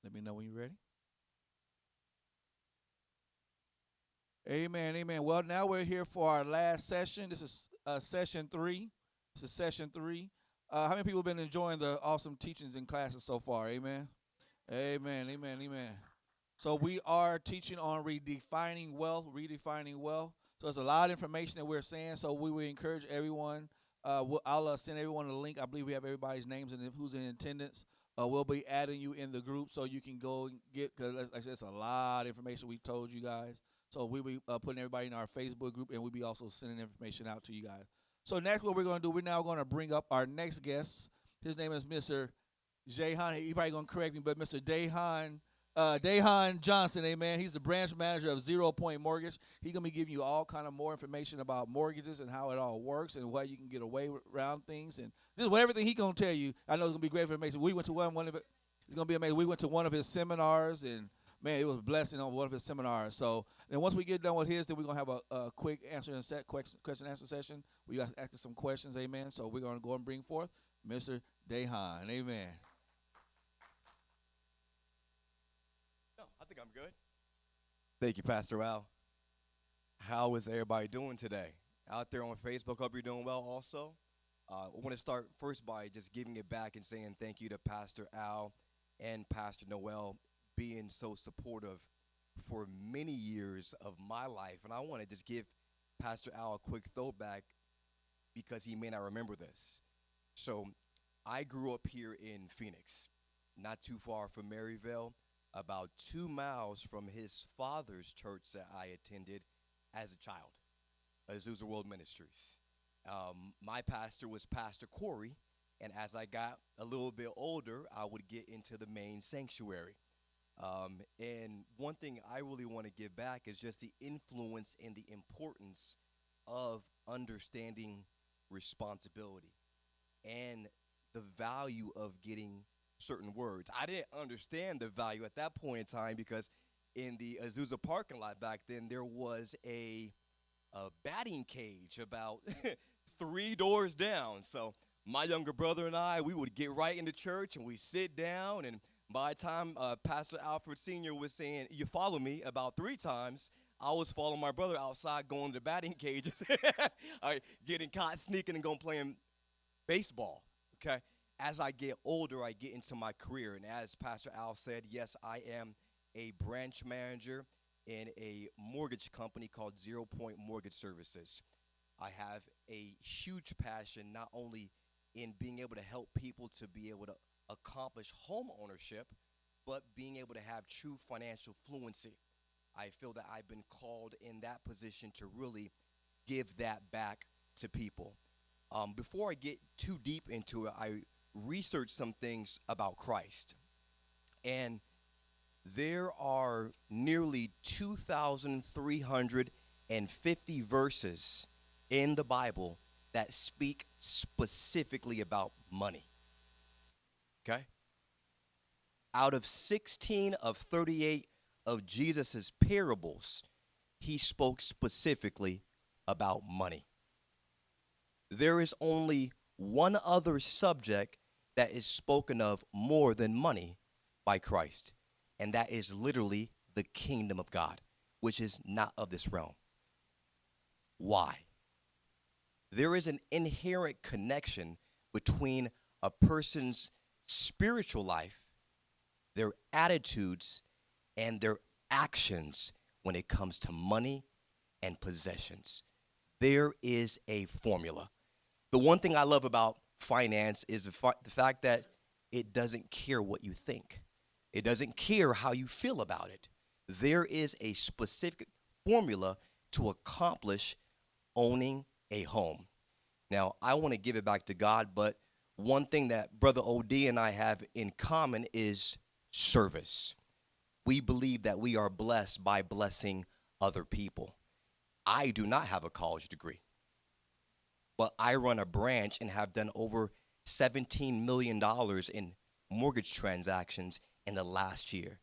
Let me know when you're ready. Amen, amen. Well, now we're here for our last session. This is session 3. This is session 3. How many people have been enjoying the awesome teachings and classes so far? Amen. Amen, amen, amen. So we are teaching on redefining wealth, redefining wealth. So there's a lot of information that we're saying. So we would encourage everyone. I'll send everyone a link. I believe we have everybody's names and who's in attendance. We'll be adding you in the group so you can go and get, because like I said, it's a lot of information we've told you guys. So we'll be putting everybody in our Facebook group, and we'll be also sending information out to you guys. So next, what we're going to do, we're now going to bring up our next guest. His name is Mr. Jahan. He's probably going to correct me, but Mr. Dahan Johnson, amen. He's the branch manager of 0 Point Mortgage. He's going to be giving you all kind of more information about mortgages and how it all works and why you can get away around things. And just everything he's going to tell you, I know it's going to be great information. We went to one of it. It's going to be amazing. We went to one of his seminars, and man, it was a blessing on one of his seminars. So then once we get done with his, then we're going to have a quick question answer session. We got to ask some questions, amen. So we're going to go and bring forth Mr. Dahan, amen. No, I think I'm good. Thank you, Pastor Al. How is everybody doing today? Out there on Facebook, hope you're doing well also. I want to start first by just giving it back and saying thank you to Pastor Al and Pastor Noel being so supportive for many years of my life. And I want to just give Pastor Al a quick throwback because he may not remember this. So I grew up here in Phoenix, not too far from Maryville, about 2 miles from his father's church that I attended as a child, Azusa World Ministries. My pastor was Pastor Corey, and as I got a little bit older, I would get into the main sanctuary. And one thing I really want to give back is just the influence and the importance of understanding responsibility and the value of getting certain words. I didn't understand the value at that point in time because in the Azusa parking lot back then, there was a batting cage about 3 doors down. So my younger brother and I, we would get right into church and we sit down, and by the time Pastor Alfred Sr. was saying, "You follow me," about 3 times, I was following my brother outside going to batting cages, getting caught sneaking and going playing baseball, okay? As I get older, I get into my career, and as Pastor Al said, yes, I am a branch manager in a mortgage company called 0 Point Mortgage Services. I have a huge passion not only in being able to help people to be able to accomplish home ownership, but being able to have true financial fluency. I feel that I've been called in that position to really give that back to people. Before I get too deep into it, I researched some things about Christ. And there are nearly 2,350 verses in the Bible that speak specifically about money. Okay? Out of 16 of 38 of Jesus's parables, he spoke specifically about money. There is only one other subject that is spoken of more than money by Christ, and that is literally the kingdom of God, which is not of this realm. Why? There is an inherent connection between a person's spiritual life, their attitudes, and their actions when it comes to money and possessions. There is a formula. The one thing I love about finance is the fact that it doesn't care what you think. It doesn't care how you feel about it. There is a specific formula to accomplish owning a home. Now, I want to give it back to God, but one thing that Brother OD and I have in common is service. We believe that we are blessed by blessing other people. I do not have a college degree, but I run a branch and have done over $17 million in mortgage transactions in the last year.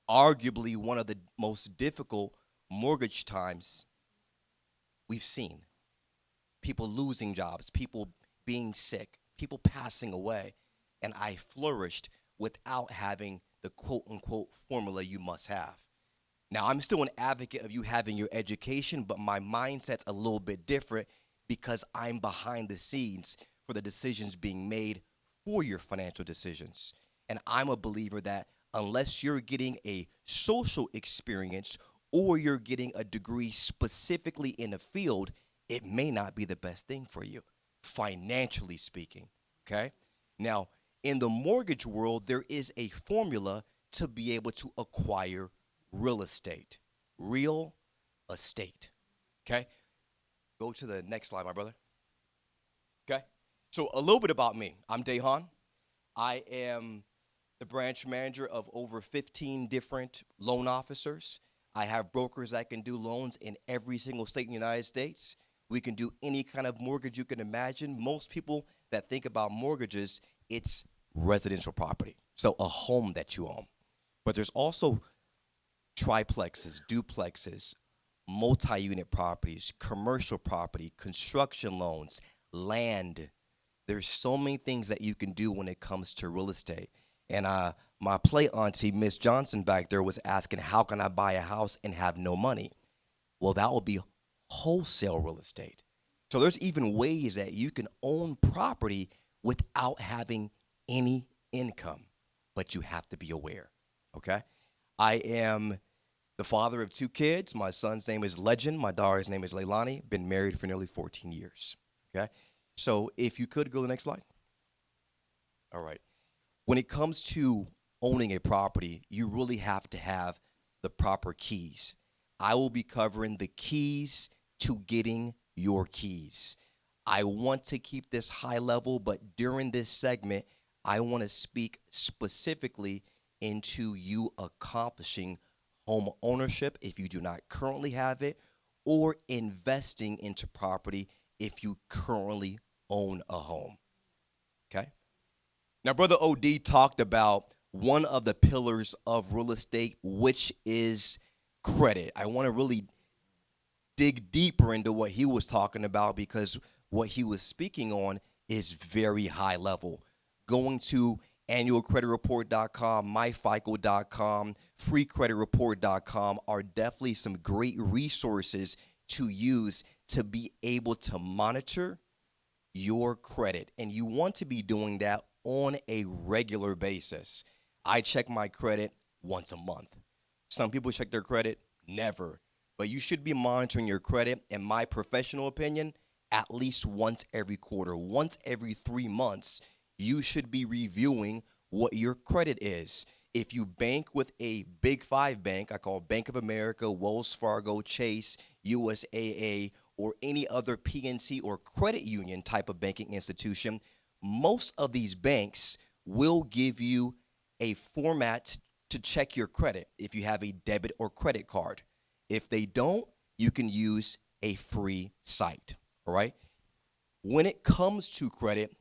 Arguably one of the most difficult mortgage times we've seen. People losing jobs, people being sick, people passing away, and I flourished without having the quote-unquote formula you must have. Now, I'm still an advocate of you having your education, but my mindset's a little bit different because I'm behind the scenes for the decisions being made for your financial decisions. And I'm a believer that unless you're getting a social experience or you're getting a degree specifically in the field, it may not be the best thing for you, financially speaking, okay? Now, in the mortgage world, there is a formula to be able to acquire real estate. Real estate, okay? Go to the next slide, my brother. Okay? So a little bit about me. I'm Dehan. I am the branch manager of over 15 different loan officers. I have brokers that can do loans in every single state in the United States. We can do any kind of mortgage you can imagine. Most people that think about mortgages, it's residential property, so a home that you own. But there's also triplexes, duplexes, multi-unit properties, commercial property, construction loans, land. There's so many things that you can do when it comes to real estate. And my play auntie, Miss Johnson back there, was asking, how can I buy a house and have no money? Well, that would be wholesale real estate. So there's even ways that you can own property without having any income, but you have to be aware, okay? I am the father of 2 kids. My son's name is Legend. My daughter's name is Leilani. Been married for nearly 14 years, okay? So if you could go to the next slide. All right. When it comes to owning a property, you really have to have the proper keys. I will be covering the keys to getting your keys. I want to keep this high level, but during this segment, I want to speak specifically into you accomplishing home ownership if you do not currently have it, or investing into property if you currently own a home, okay? Now, Brother OD talked about one of the pillars of real estate, which is credit. I want to really dig deeper into what he was talking about because what he was speaking on is very high level. Going to annualcreditreport.com, myfico.com, freecreditreport.com are definitely some great resources to use to be able to monitor your credit. And you want to be doing that on a regular basis. I check my credit once a month. Some people check their credit never. But you should be monitoring your credit, in my professional opinion, at least once every quarter. Once every 3 months, you should be reviewing what your credit is. If you bank with a big 5 bank, I call Bank of America, Wells Fargo, Chase, USAA, or any other PNC or credit union type of banking institution, most of these banks will give you a format to check your credit if you have a debit or credit card. If they don't, you can use a free site, all right? When it comes to credit,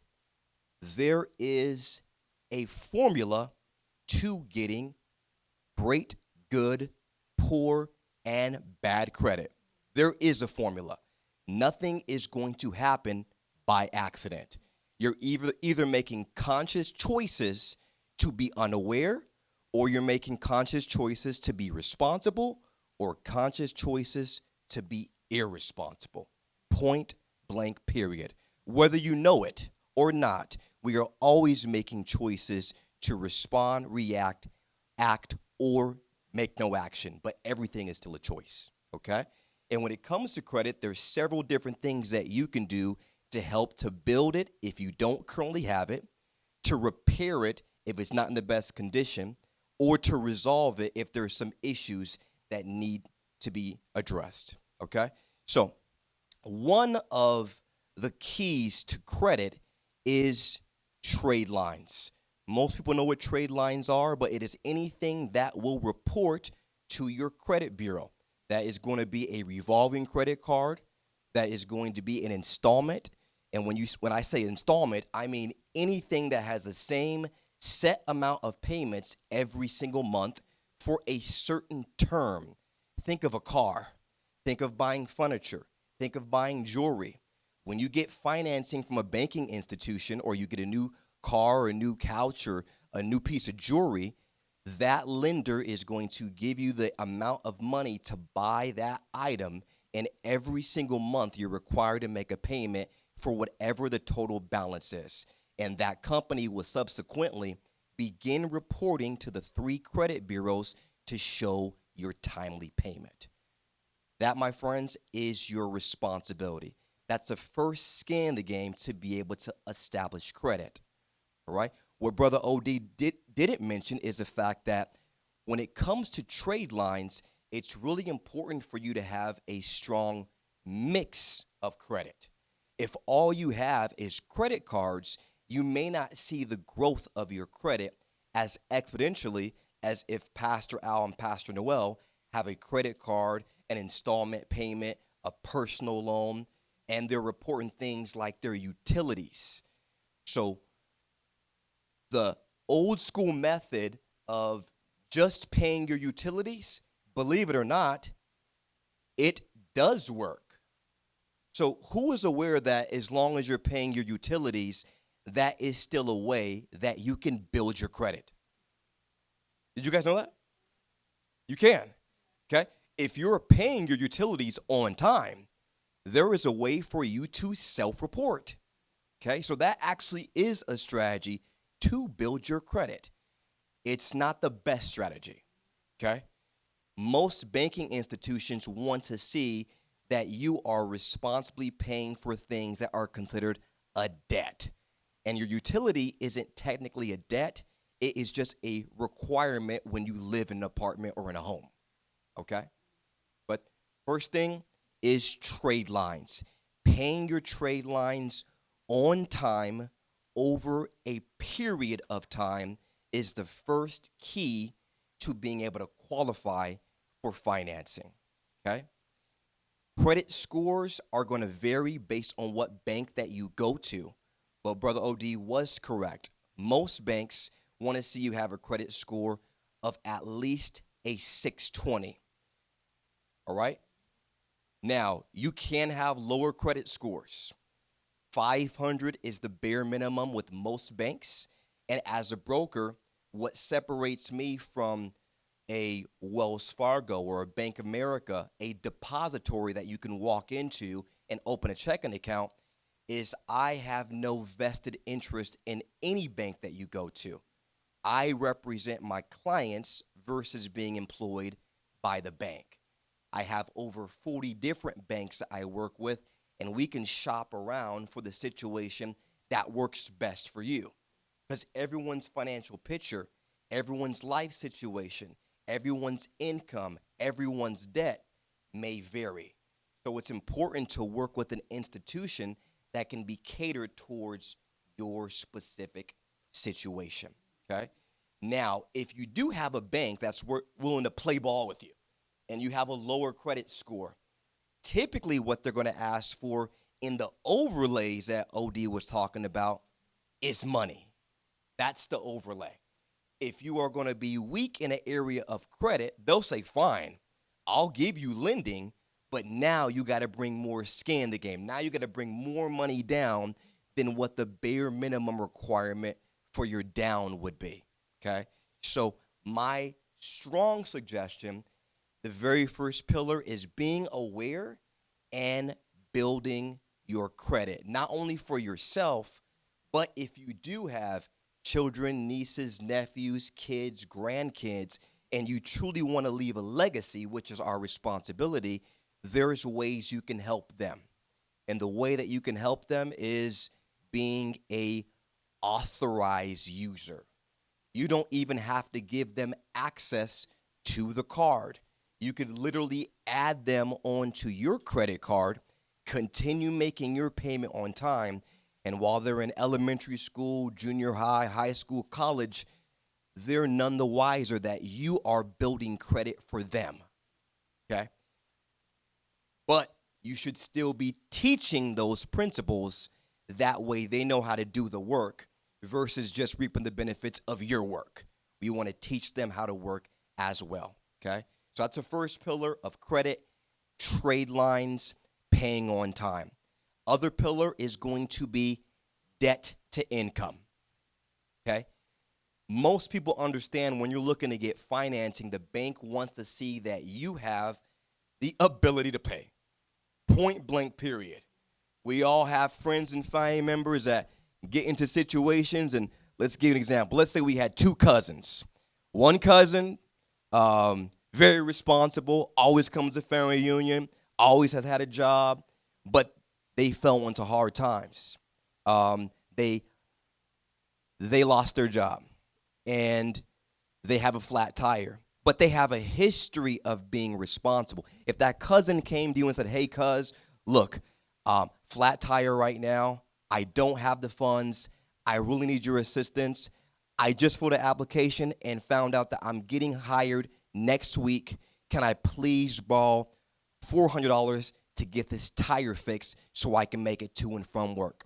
there is a formula to getting great, good, poor, and bad credit. There is a formula. Nothing is going to happen by accident. You're either making conscious choices to be unaware, or you're making conscious choices to be responsible, or conscious choices to be irresponsible. Point blank, period. Whether you know it or not, we are always making choices to respond, react, act, or make no action. But everything is still a choice, okay? And when it comes to credit, there's several different things that you can do to help to build it if you don't currently have it, to repair it if it's not in the best condition, or to resolve it if there's some issues that need to be addressed, okay? So one of the keys to credit is trade lines. Most people know what trade lines are, but it is anything that will report to your credit bureau. That is going to be a revolving credit card. That is going to be an installment. And when I say installment, I mean anything that has the same set amount of payments every single month for a certain term. Think of a car. Think of buying furniture. Think of buying jewelry. When you get financing from a banking institution, or you get a new car or a new couch or a new piece of jewelry, that lender is going to give you the amount of money to buy that item, and every single month you're required to make a payment for whatever the total balance is. And that company will subsequently begin reporting to the 3 credit bureaus to show your timely payment. That, my friends, is your responsibility. That's the first scan in the game to be able to establish credit. All right? What Brother OD didn't mention is the fact that when it comes to trade lines, it's really important for you to have a strong mix of credit. If all you have is credit cards, you may not see the growth of your credit as exponentially as if Pastor Al and Pastor Noel have a credit card, an installment payment, a personal loan, and they're reporting things like their utilities. So the old school method of just paying your utilities, believe it or not, it does work. So who is aware that as long as you're paying your utilities, that is still a way that you can build your credit? Did you guys know that? You can, okay? If you're paying your utilities on time, there is a way for you to self-report, okay? So that actually is a strategy to build your credit. It's not the best strategy, okay? Most banking institutions want to see that you are responsibly paying for things that are considered a debt. And your utility isn't technically a debt. It is just a requirement when you live in an apartment or in a home, okay? But first thing is trade lines. Paying your trade lines on time over a period of time is the first key to being able to qualify for financing, okay? Credit scores are going to vary based on what bank that you go to. But Brother OD was correct. Most banks want to see you have a credit score of at least a 620. All right? Now, you can have lower credit scores. 500 is the bare minimum with most banks. And as a broker, what separates me from a Wells Fargo or a Bank of America, a depository that you can walk into and open a checking account, is I have no vested interest in any bank that you go to. I represent my clients versus being employed by the bank. I have over 40 different banks that I work with, and we can shop around for the situation that works best for you. Because everyone's financial picture, everyone's life situation, everyone's income, everyone's debt may vary. So it's important to work with an institution that can be catered towards your specific situation, okay? Now, if you do have a bank that's willing to play ball with you and you have a lower credit score, typically what they're going to ask for in the overlays that OD was talking about is money. That's the overlay. If you are going to be weak in an area of credit, they'll say, fine, I'll give you lending, but now you got to bring more skin in the game. Now you got to bring more money down than what the bare minimum requirement for your down would be, okay? So my strong suggestion, the very first pillar is being aware and building your credit, not only for yourself, but if you do have children, nieces, nephews, kids, grandkids, and you truly want to leave a legacy, which is our responsibility, there's ways you can help them. And the way that you can help them is being a authorized user. You don't even have to give them access to the card. You could literally add them onto your credit card, continue making your payment on time, and while they're in elementary school, junior high, high school, college, they're none the wiser that you are building credit for them, okay? But you should still be teaching those principles. That way they know how to do the work versus just reaping the benefits of your work. We want to teach them how to work as well, okay? So that's the first pillar of credit, trade lines, paying on time. Other pillar is going to be debt to income, okay? Most people understand when you're looking to get financing, the bank wants to see that you have the ability to pay. Point blank, period. We all have friends and family members that get into situations, and let's give an example. Let's say we had two cousins. One cousin, very responsible, always comes to family reunion, always has had a job, but they fell into hard times. They lost their job, and they have a flat tire, but they have a history of being responsible. If that cousin came to you and said, hey, cuz, look, flat tire right now, I don't have the funds, I really need your assistance, I just filled an application and found out that I'm getting hired next week, can I please borrow $400 to get this tire fixed so I can make it to and from work?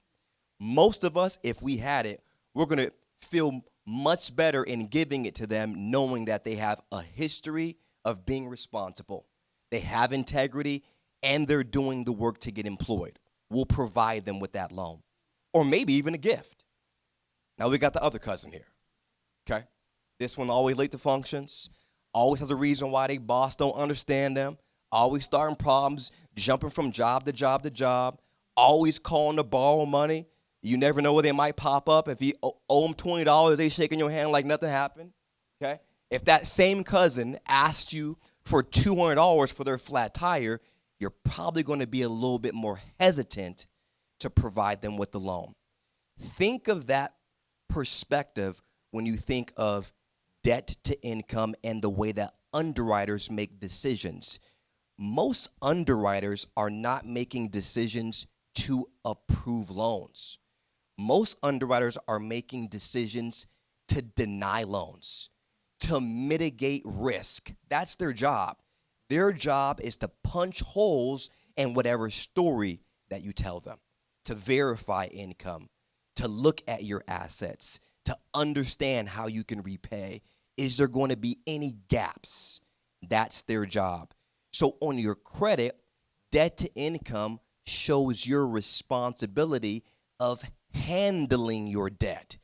Most of us, if we had it, we're going to feel much better in giving it to them, knowing that they have a history of being responsible. They have integrity, and they're doing the work to get employed. We'll provide them with that loan, or maybe even a gift. Now we got the other cousin here, okay? This one always late to functions, always has a reason why they boss don't understand them, always starting problems, jumping from job to job to job, always calling to borrow money. You never know where they might pop up. If you owe them $20, they shaking your hand like nothing happened, okay? If that same cousin asked you for $200 for their flat tire, you're probably going to be a little bit more hesitant to provide them with the loan. Think of that perspective when you think of debt to income and the way that underwriters make decisions. Most underwriters are not making decisions to approve loans. Most underwriters are making decisions to deny loans, to mitigate risk. That's their job. Their job is to punch holes in whatever story that you tell them, to verify income, to look at your assets, to understand how you can repay. Is there going to be any gaps? That's their job. So on your credit, debt to income shows your responsibility of handling your debt.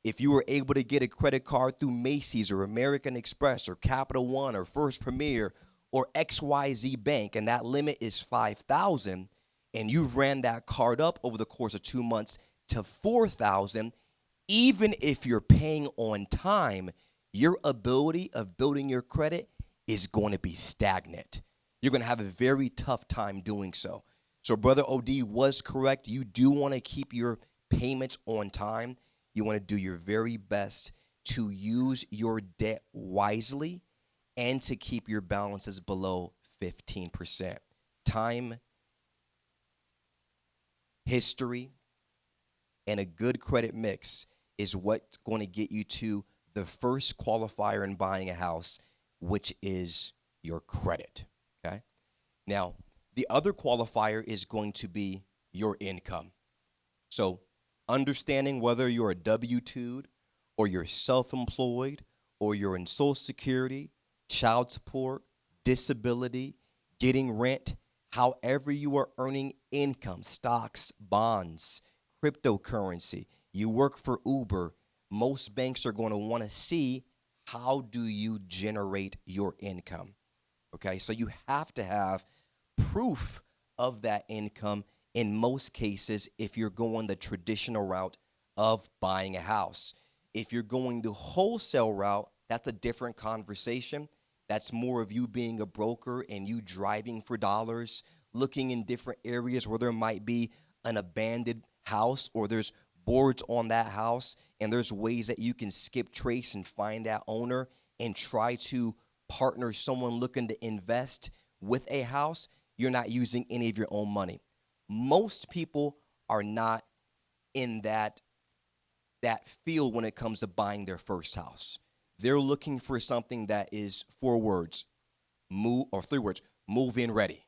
If you were able to get a credit card through Macy's or American Express or Capital One or First Premier or XYZ Bank, and that limit is $5,000, and you've ran that card up over the course of 2 months to $4,000, even if you're paying on time, your ability of building your credit is going to be stagnant. You're going to have a very tough time doing so. So Brother OD was correct. You do want to keep your payments on time. You want to do your very best to use your debt wisely and to keep your balances below 15%. Time, history, and a good credit mix is what's going to get you to the first qualifier in buying a house, which is your credit, okay? Now, the other qualifier is going to be your income. So understanding whether you're a W-2'd or you're self-employed or you're in Social Security, child support, disability, getting rent, however you are earning income, stocks, bonds, cryptocurrency, you work for Uber, most banks are going to want to see how do you generate your income, okay? So you have to have proof of that income in most cases if you're going the traditional route of buying a house. If you're going the wholesale route, that's a different conversation. That's more of you being a broker and you driving for dollars, looking in different areas where there might be an abandoned house or there's boards on that house and there's ways that you can skip trace and find that owner and try to partner someone looking to invest with a house. You're not using any of your own money. Most people are not in that field when it comes to buying their first house. They're looking for something that is 4 words, move, or 3 words, move in ready.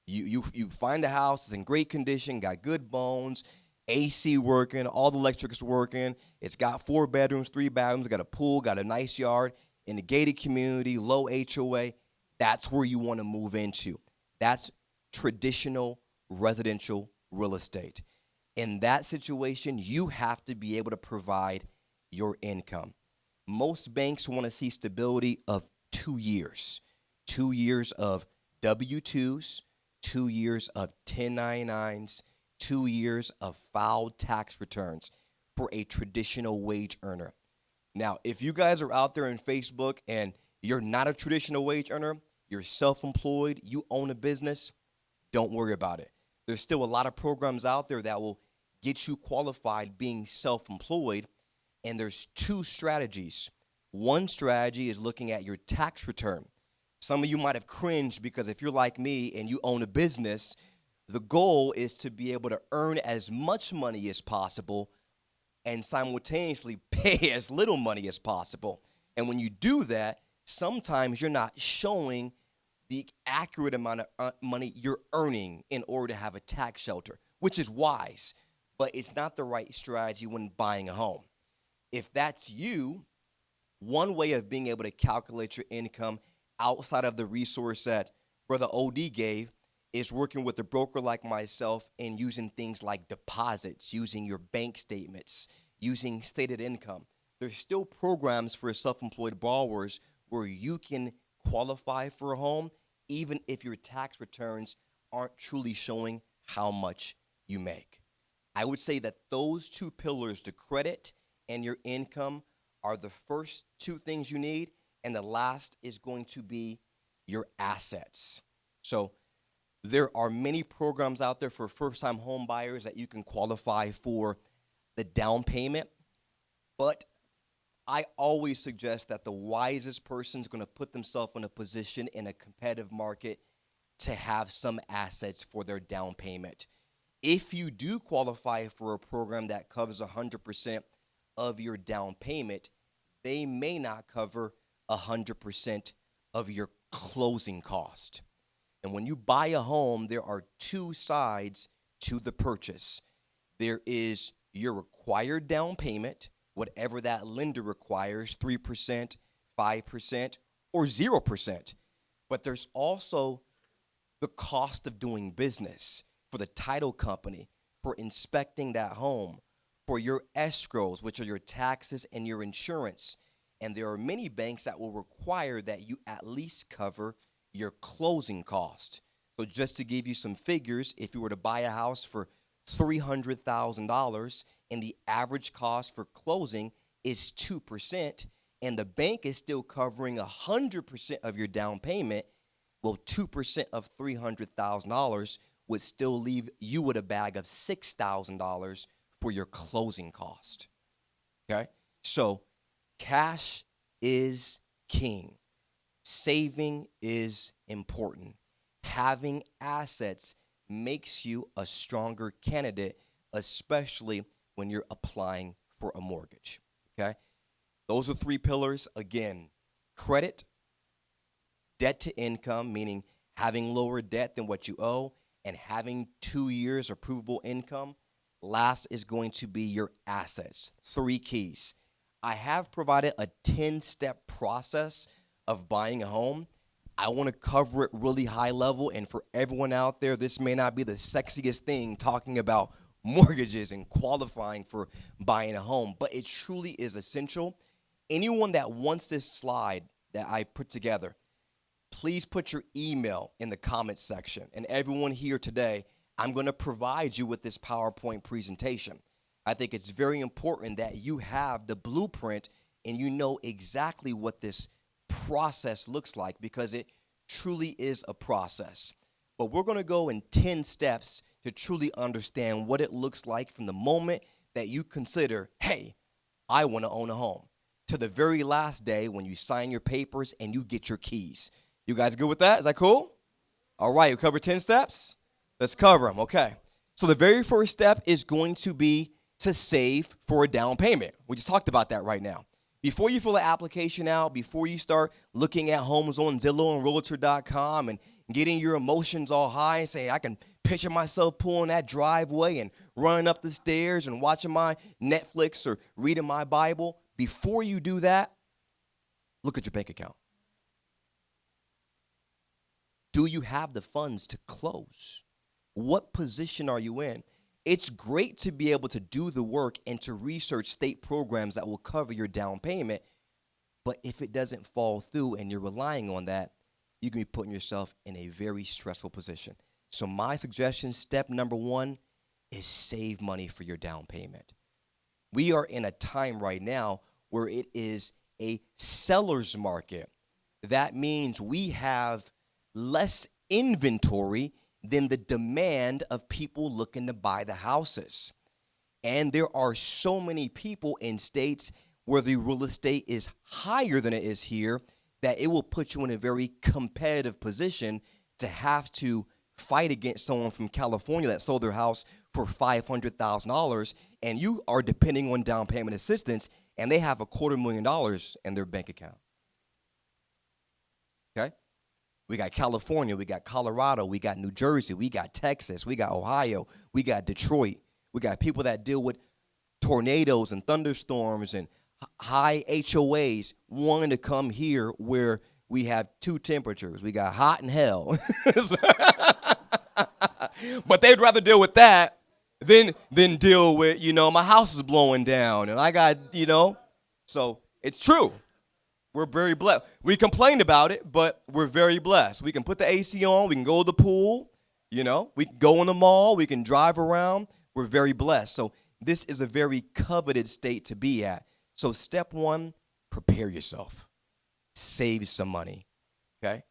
You find the house, it's in great condition, got good bones, AC working, all the electric is working. It's got 4 bedrooms, 3 bathrooms, got a pool, got a nice yard, in a gated community, low HOA. That's where you want to move into. That's traditional residential real estate. In that situation, you have to be able to provide your income. most banks want to see stability of 2 years. 2 years of W-2s, 2 years of 1099s, 2 years of filed tax returns for a traditional wage earner. Now, if you guys are out there in Facebook and you're not a traditional wage earner, you're self-employed, you own a business, don't worry about it. There's still a lot of programs out there that will get you qualified being self-employed, and there's 2 strategies. One strategy is looking at your tax return. Some of you might have cringed because if you're like me and you own a business, the goal is to be able to earn as much money as possible and simultaneously pay as little money as possible. And when you do that, sometimes you're not showing the accurate amount of money you're earning in order to have a tax shelter, which is wise, but it's not the right strategy when buying a home. If that's you, one way of being able to calculate your income outside of the resource that Brother OD gave is working with a broker like myself and using things like deposits, using your bank statements, using stated income. There's still programs for self-employed borrowers where you can qualify for a home even if your tax returns aren't truly showing how much you make. I would say that those 2 pillars, the credit and your income, are the first 2 things you need, and the last is going to be your assets. So there are many programs out there for first-time home buyers that you can qualify for the down payment, but I always suggest that the wisest person is going to put themselves in a position in a competitive market to have some assets for their down payment. If you do qualify for a program that covers 100% of your down payment, they may not cover 100% of your closing cost. And when you buy a home, there are 2 sides to the purchase. There is your required down payment, whatever that lender requires, 3%, 5%, or 0%. But there's also the cost of doing business for the title company, for inspecting that home, for your escrows, which are your taxes and your insurance. And there are many banks that will require that you at least cover your closing cost. So just to give you some figures, if you were to buy a house for $300,000 and the average cost for closing is 2%, and the bank is still covering 100% of your down payment, well, 2% of $300,000 would still leave you with a bag of $6,000 for your closing cost. Okay? So cash is king. Saving is important. Having assets makes you a stronger candidate, especially when you're applying for a mortgage. Okay? Those are 3 pillars. Again, credit, debt to income, meaning having lower debt than what you owe, and having 2 years of provable income. Last is going to be your assets. 3 keys. I have provided a 10-step process of buying a home. I want to cover it really high level, and for everyone out there, this may not be the sexiest thing talking about mortgages and qualifying for buying a home, but it truly is essential. Anyone that wants this slide that I put together, please put your email in the comments section. And everyone here today, I'm going to provide you with this PowerPoint presentation. I think it's very important that you have the blueprint and you know exactly what this process looks like, because it truly is a process. But we're going to go in 10 steps to truly understand what it looks like from the moment that you consider, hey, I want to own a home, to the very last day when you sign your papers and you get your keys. You guys good with that? Is that cool? All right, we cover 10 steps? Let's cover them, okay. So the very first step is going to be to save for a down payment. We just talked about that right now. Before you fill an application out, before you start looking at homes on Zillow and Realtor.com and getting your emotions all high and saying, I can picture myself pulling that driveway and running up the stairs and watching my Netflix or reading my Bible, before you do that, look at your bank account. Do you have the funds to close? What position are you in? It's great to be able to do the work and to research state programs that will cover your down payment, But if it doesn't fall through and you're relying on that, you can be putting yourself in a very stressful position. So my suggestion, step number one, is save money for your down payment. We are in a time right now where it is a seller's market. That means we have less inventory than the demand of people looking to buy the houses. And there are so many people in states where the real estate is higher than it is here that it will put you in a very competitive position to have to fight against someone from California that sold their house for $500,000, and you are depending on down payment assistance, and they have $250,000 in their bank account. Okay? We got California, we got Colorado, we got New Jersey, we got Texas, we got Ohio, we got Detroit. We got people that deal with tornadoes and thunderstorms and high HOAs wanting to come here where we have two temperatures. We got hot and hell. But they'd rather deal with that than deal with, my house is blowing down and I got, So it's true. We're very blessed. We complain about it, but we're very blessed. We can put the AC on. We can go to the pool. We can go in the mall. We can drive around. We're very blessed. So this is a very coveted state to be at. So step one, prepare yourself. Save some money, okay?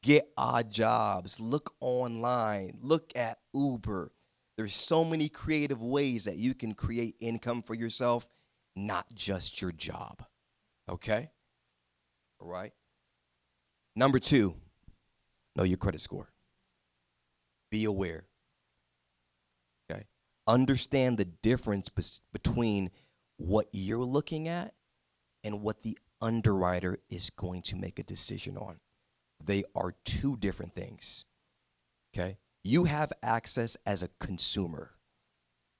Get odd jobs. Look online. Look at Uber. There's so many creative ways that you can create income for yourself, not just your job, okay? All right? Number two, know your credit score. Be aware. Understand the difference between what you're looking at and what the underwriter is going to make a decision on. They are two different things, okay? You have access as a consumer.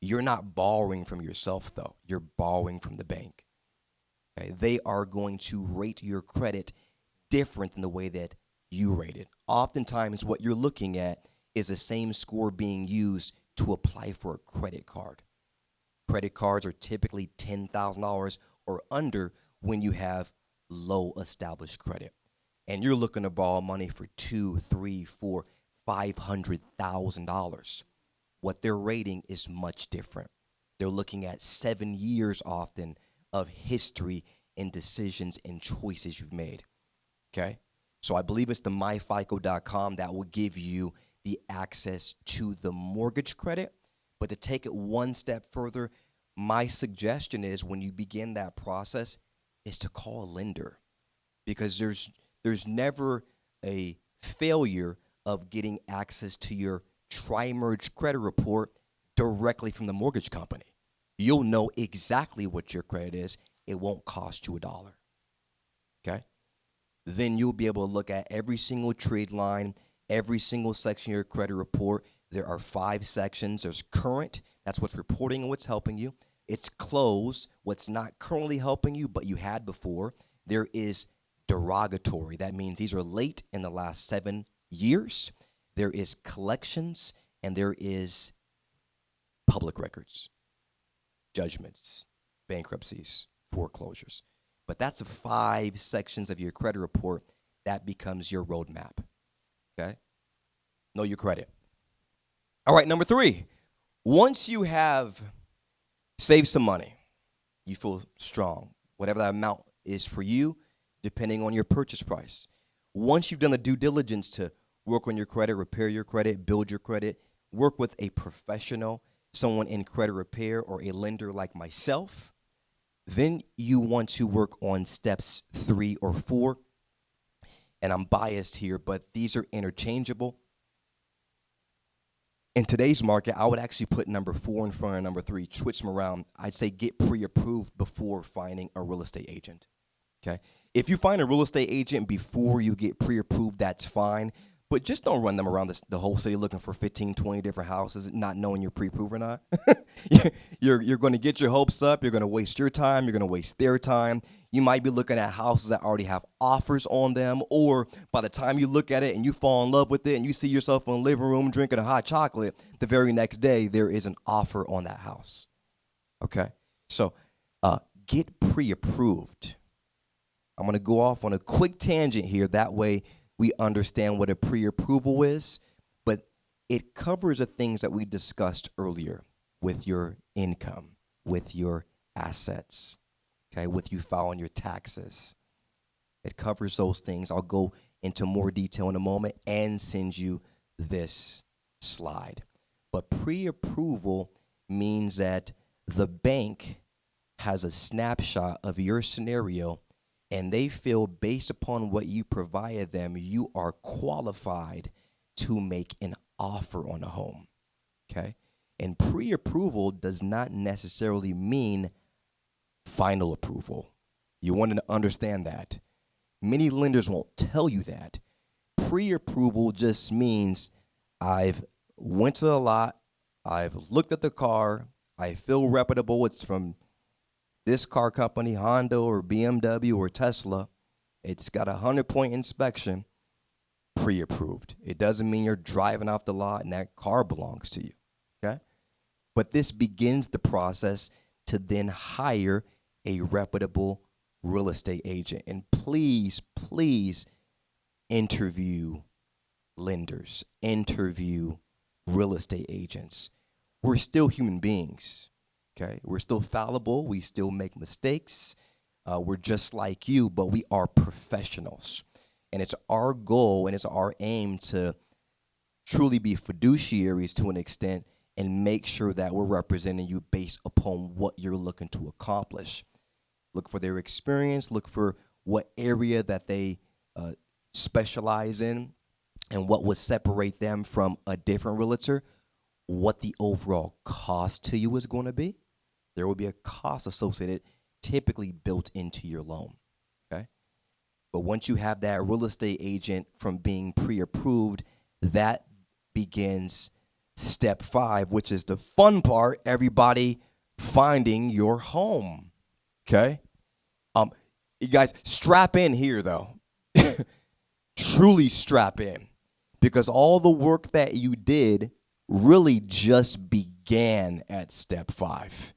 You're not borrowing from yourself, though. You're borrowing from the bank, okay? They are going to rate your credit different than the way that you rate it. Oftentimes, what you're looking at is the same score being used to apply for a credit card. Credit cards are typically $10,000 or under when you have low established credit. And you're looking to borrow money for $200,000, $300,000, $400,000, $500,000. What they're rating is much different. They're looking at 7 years often of history and decisions and choices you've made. Okay? So I believe it's the myfico.com that will give you the access to the mortgage credit. But to take it one step further, my suggestion is when you begin that process is to call a lender, because there's never a failure of getting access to your tri-merge credit report directly from the mortgage company. You'll know exactly what your credit is. It won't cost you $1. Okay? Then you'll be able to look at every single trade line, every single section of your credit report. There are 5 sections. There's current, that's what's reporting and what's helping you. It's closed, what's not currently helping you, but you had before. There is derogatory. That means these are late in the last 7 years. There is collections, and there is public records, judgments, bankruptcies, foreclosures. But that's the 5 sections of your credit report. That becomes your roadmap. Okay? Know your credit. All right, number 3. Once you have saved some money, you feel strong, whatever that amount is for you, depending on your purchase price. Once you've done the due diligence to work on your credit, repair your credit, build your credit, work with a professional, someone in credit repair or a lender like myself, then you want to work on steps 3 or 4. And I'm biased here, but these are interchangeable. In today's market, I would actually put number 4 in front of number 3, switch them around. I'd say get pre-approved before finding a real estate agent, okay? If you find a real estate agent before you get pre-approved, that's fine. But just don't run them around the whole city looking for 15, 20 different houses, not knowing you're pre-approved or not. You're going to get your hopes up. You're going to waste your time. You're going to waste their time. You might be looking at houses that already have offers on them, or by the time you look at it and you fall in love with it and you see yourself in the living room drinking a hot chocolate, the very next day there is an offer on that house. Okay? So get pre-approved. I'm going to go off on a quick tangent here. That way we understand what a pre-approval is. But it covers the things that we discussed earlier with your income, with your assets, okay, with you filing your taxes. It covers those things. I'll go into more detail in a moment and send you this slide. But pre-approval means that the bank has a snapshot of your scenario, and they feel based upon what you provided them, you are qualified to make an offer on a home, okay? And pre-approval does not necessarily mean final approval. You want to understand that. Many lenders won't tell you that. Pre-approval just means I've went to the lot, I've looked at the car, I feel reputable, it's from this car company, Honda or BMW or Tesla. It's got a 100-point inspection, pre-approved. It doesn't mean you're driving off the lot and that car belongs to you, okay? But this begins the process to then hire a reputable real estate agent. And please, please interview lenders, interview real estate agents. We're still human beings, okay? We're still fallible. We still make mistakes. We're just like you, but we are professionals. And it's our goal and it's our aim to truly be fiduciaries to an extent and make sure that we're representing you based upon what you're looking to accomplish. Look for their experience, look for what area that they specialize in and what would separate them from a different realtor, what the overall cost to you is going to be. There will be a cost associated, typically built into your loan, okay? But once you have that real estate agent from being pre-approved, that begins step 5, which is the fun part, everybody finding your home, okay? You guys, strap in here, though. Truly strap in, because all the work that you did really just began at step 5.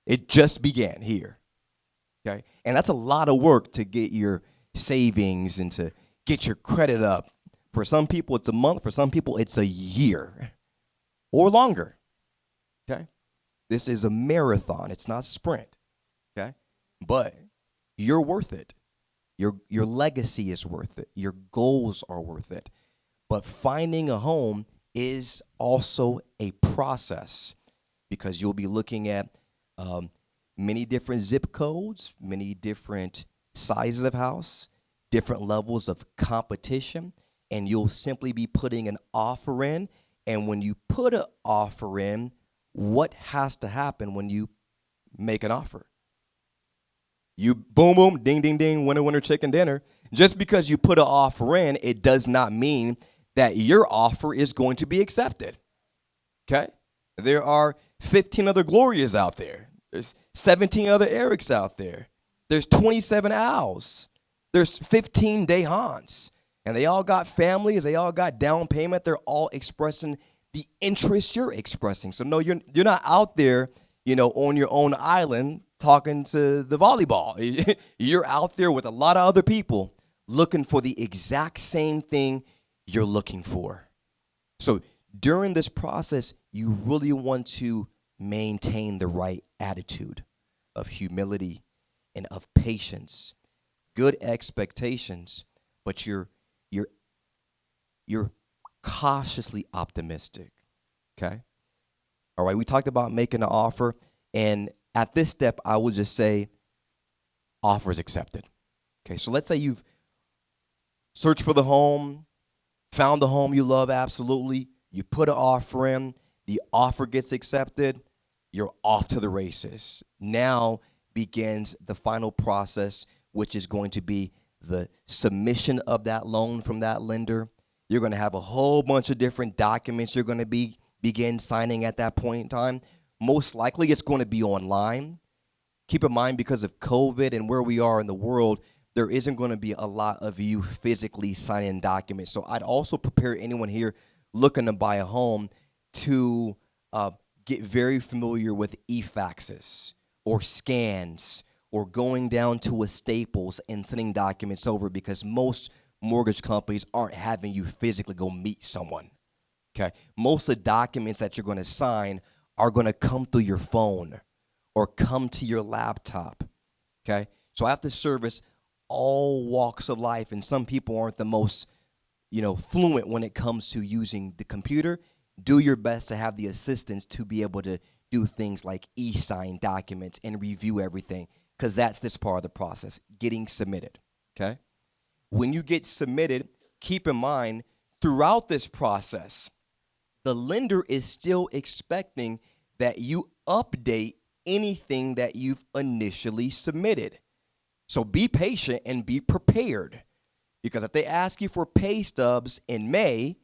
It just began here, okay? And that's a lot of work to get your savings and to get your credit up. For some people, it's a month. For some people, it's a year or longer, okay? This is a marathon. It's not a sprint, okay? But you're worth it. Your legacy is worth it. Your goals are worth it. But finding a home is also a process, because you'll be looking at many different zip codes, many different sizes of house, different levels of competition, and you'll simply be putting an offer in. And when you put an offer in, what has to happen when you make an offer? You boom, boom, ding, ding, ding, winner, winner, chicken dinner. Just because you put an offer in, it does not mean that your offer is going to be accepted, okay? There are 15 other Glorias out there. There's 17 other Erics out there. There's 27 Al's. There's 15 Dehans. And they all got families. They all got down payment. They're all expressing the interest you're expressing. So no, you're not out there, on your own island talking to the volleyball. You're out there with a lot of other people looking for the exact same thing you're looking for. So during this process, you really want to maintain the right attitude of humility and of patience, good expectations, but you're cautiously optimistic, okay? All right, we talked about making an offer, and at this step, I will just say offer is accepted. Okay, so let's say you've searched for the home, found the home you love absolutely, you put an offer in, the offer gets accepted, you're off to the races. Now begins the final process, which is going to be the submission of that loan from that lender. You're going to have a whole bunch of different documents you're going to begin signing at that point in time. Most likely it's going to be online. Keep in mind, because of COVID and where we are in the world, there isn't going to be a lot of you physically signing documents. So I'd also prepare anyone here looking to buy a home to get very familiar with e-faxes or scans or going down to a Staples and sending documents over, because most mortgage companies aren't having you physically go meet someone. Okay, most of the documents that you're going to sign are going to come through your phone or come to your laptop. Okay, so I have to service all walks of life, and some people aren't the most, fluent when it comes to using the computer. Do your best to have the assistants to be able to do things like e-sign documents and review everything, because that's this part of the process, getting submitted. Okay, when you get submitted, keep in mind throughout this process, the lender is still expecting that you update anything that you've initially submitted. So be patient and be prepared, because if they ask you for pay stubs in May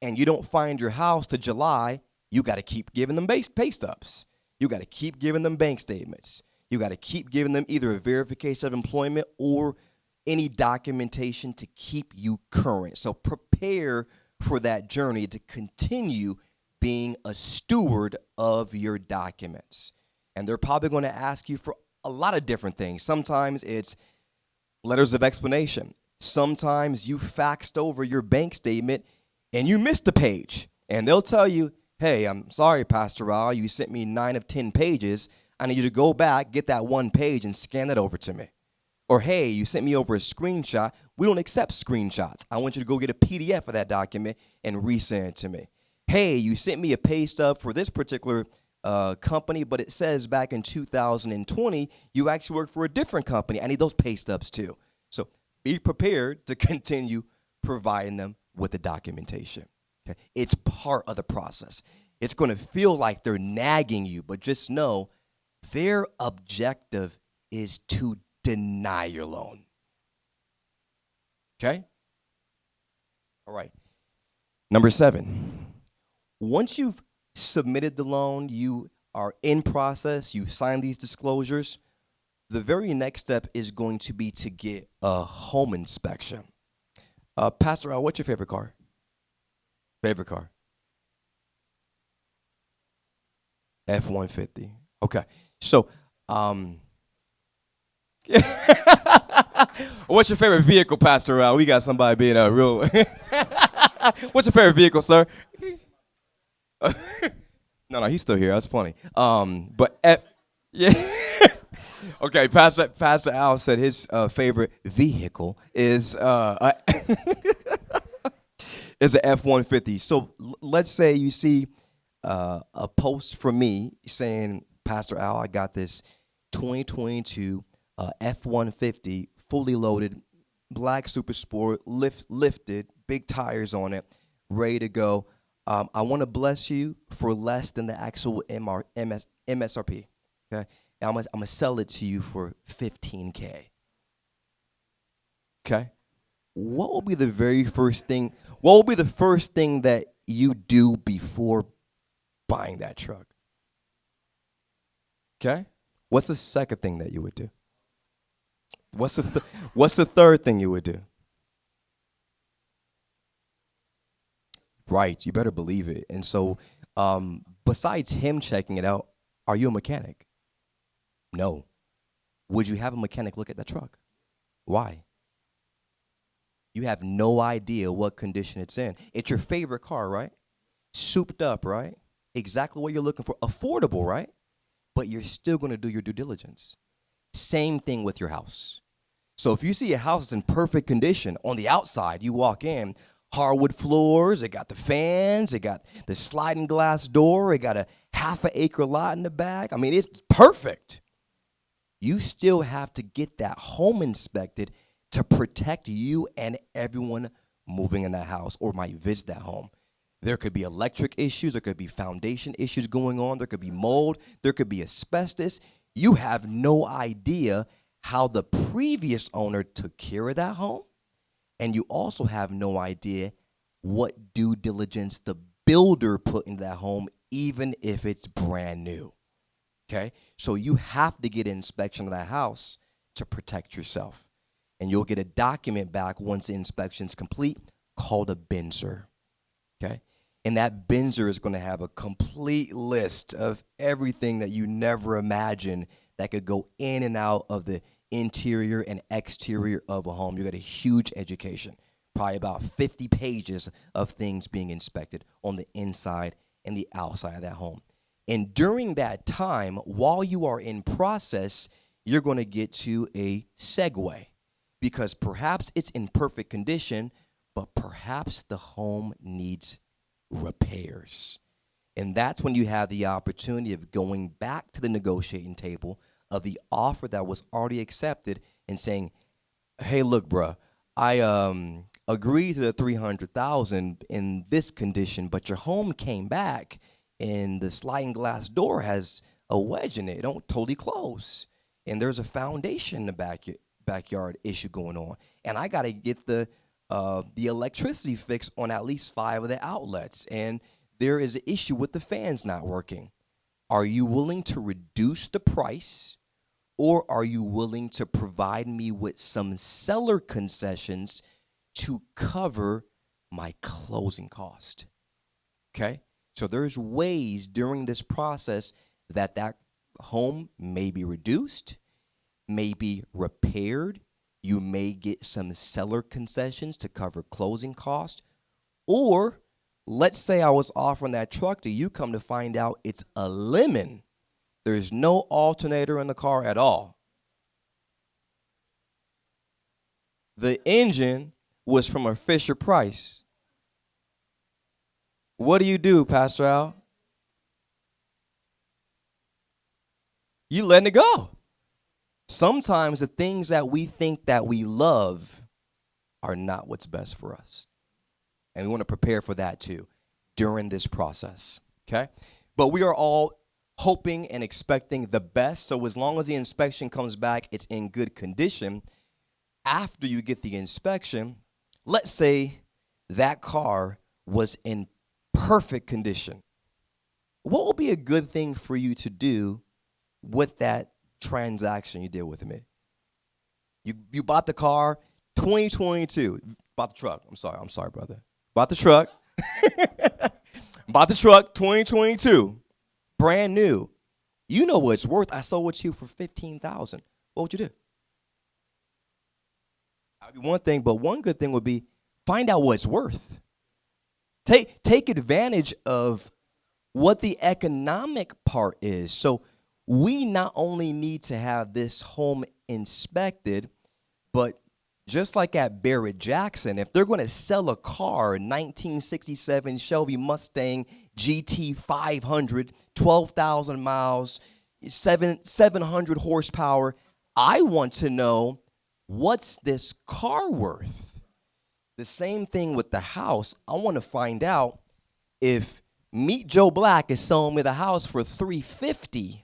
and you don't find your house to July, you got to keep giving them pay stubs. You got to keep giving them bank statements. You got to keep giving them either a verification of employment or any documentation to keep you current. So prepare for that journey to continue being a steward of your documents. And they're probably going to ask you for a lot of different things. Sometimes it's letters of explanation. Sometimes you faxed over your bank statement and you missed a page. And they'll tell you, hey, I'm sorry, Pastor Al, you sent me 9 of 10 pages. I need you to go back, get that one page and scan it over to me. Or, hey, you sent me over a screenshot. We don't accept screenshots. I want you to go get a PDF of that document and resend it to me. Hey, you sent me a pay stub for this particular company, but it says back in 2020, you actually worked for a different company. I need those pay stubs too. So be prepared to continue providing them with the documentation. Okay? It's part of the process. It's going to feel like they're nagging you, but just know their objective is to deny your loan. Okay? All right. Number 7. Once you've submitted the loan, you are in process, you sign these disclosures, the very next step is going to be to get a home inspection. Pastor Al, what's your favorite car? Favorite car? F-150. Okay. So, what's your favorite vehicle, Pastor Al? We got somebody being a real... What's your favorite vehicle, sir? No, he's still here. That's funny. Yeah. Okay, Pastor Al said his favorite vehicle is is an F-150. So let's say you see a post from me saying, Pastor Al, I got this 2022 F-150 fully loaded, black super sport, lifted, big tires on it, ready to go. I want to bless you for less than the actual MSRP. Okay, and I'm gonna sell it to you for $15,000. Okay, what will be the very first thing? What will be the first thing that you do before buying that truck? Okay, what's the second thing that you would do? What's the third thing you would do? Right, you better believe it. And so, besides him checking it out, are you a mechanic? No. Would you have a mechanic look at that truck? Why? You have no idea what condition it's in. It's your favorite car, right? Souped up, right? Exactly what you're looking for. Affordable, right? But you're still going to do your due diligence. Same thing with your house. So if you see a house is in perfect condition, on the outside, you walk in, hardwood floors, it got the fans, it got the sliding glass door, it got a half-acre lot in the back. I mean, it's perfect. You still have to get that home inspected to protect you and everyone moving in that house or might visit that home. There could be electric issues, there could be foundation issues going on, there could be mold, there could be asbestos. You have no idea how the previous owner took care of that home. And you also have no idea what due diligence the builder put into that home, even if it's brand new. Okay? So you have to get an inspection of that house to protect yourself. And you'll get a document back once the inspection's complete called a Benzer. Okay? And that Benzer is going to have a complete list of everything that you never imagined that could go in and out of the interior and exterior of a home. You got a huge education, probably about 50 pages of things being inspected on the inside and the outside of that home. And during that time, while you are in process, you're going to get to a segue, because perhaps it's in perfect condition, but perhaps the home needs repairs. And that's when you have the opportunity of going back to the negotiating table of the offer that was already accepted and saying, hey, look, bruh, I agreed to the $300,000 in this condition, but your home came back and the sliding glass door has a wedge in it. It don't totally close. And there's a foundation in the backyard issue going on. And I got to get the electricity fixed on at least 5 of the outlets. And there is an issue with the fans not working. Are you willing to reduce the price, or are you willing to provide me with some seller concessions to cover my closing cost? Okay? So there's ways during this process that home may be reduced, may be repaired. You may get some seller concessions to cover closing costs. Or let's say I was offering that truck to you, come to find out it's a lemon. There's no alternator in the car at all. The engine was from a Fisher Price. What do, Pastor Al? You letting it go. Sometimes the things that we think that we love are not what's best for us. And we want to prepare for that too during this process, okay? But we are all hoping and expecting the best. So as long as the inspection comes back, it's in good condition. After you get the inspection, let's say that car was in perfect condition. What will be a good thing for you to do with that transaction you did with me? You bought the car 2022. Bought the truck. I'm sorry, brother. Bought the truck. Bought the truck 2022. Brand new. You know what it's worth. I sold it to you for $15,000. What would you do? That would be one thing, but one good thing would be find out what it's worth. Take advantage of what the economic part is. So we not only need to have this home inspected, but just like at Barrett-Jackson, if they're going to sell a car, 1967 Shelby Mustang GT 500, 12,000 miles, 700 horsepower, I want to know, what's this car worth? The same thing with the house. I want to find out if Meet Joe Black is selling me the house for $350.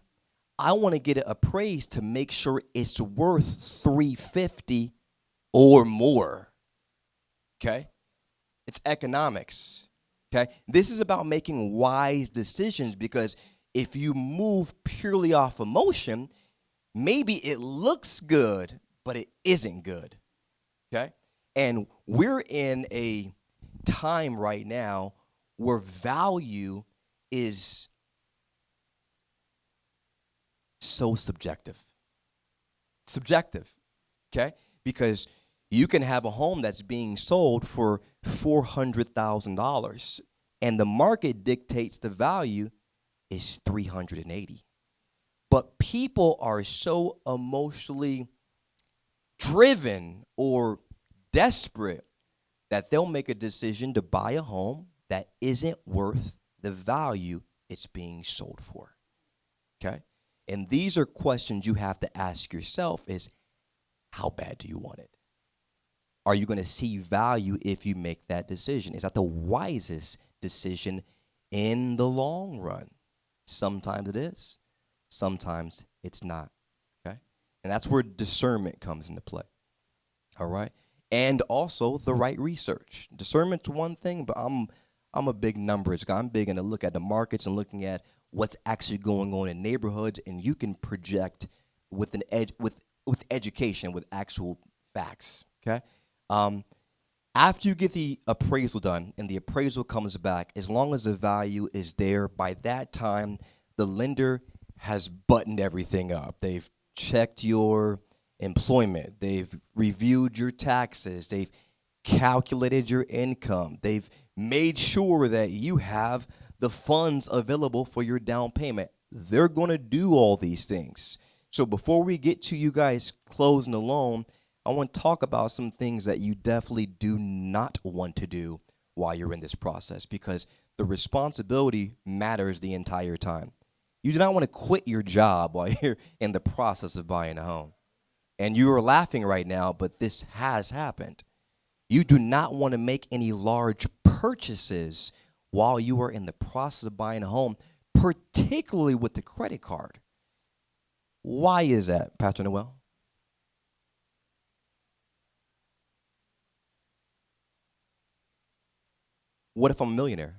I want to get it appraised to make sure it's worth $350 or more. Okay? It's economics. Okay? This is about making wise decisions, because if you move purely off emotion, maybe it looks good, but it isn't good. Okay? And we're in a time right now where value is so subjective. Subjective, okay? Because you can have a home that's being sold for $400,000, and the market dictates the value is $380,000. But people are so emotionally driven or desperate that they'll make a decision to buy a home that isn't worth the value it's being sold for. Okay? And these are questions you have to ask yourself is, how bad do you want it? Are you going to see value if you make that decision? Is that the wisest decision in the long run? Sometimes it is. Sometimes it's not. Okay? And that's where discernment comes into play. All right? And also the right research. Discernment's one thing, but I'm a big numbers guy. I'm big into look at the markets and looking at what's actually going on in neighborhoods, and you can project with with education, with actual facts. Okay. After you get the appraisal done and the appraisal comes back, as long as the value is there, by that time the lender has buttoned everything up. They've checked your employment. They've reviewed your taxes. They've calculated your income. They've made sure that you have the funds available for your down payment. They're going to do all these things. So before we get to you guys closing the loan, I want to talk about some things that you definitely do not want to do while you're in this process, because the responsibility matters the entire time. You do not want to quit your job while you're in the process of buying a home. And you are laughing right now, but this has happened. You do not want to make any large purchases while you are in the process of buying a home, particularly with the credit card. Why is that, Pastor Noel? What if I'm a millionaire?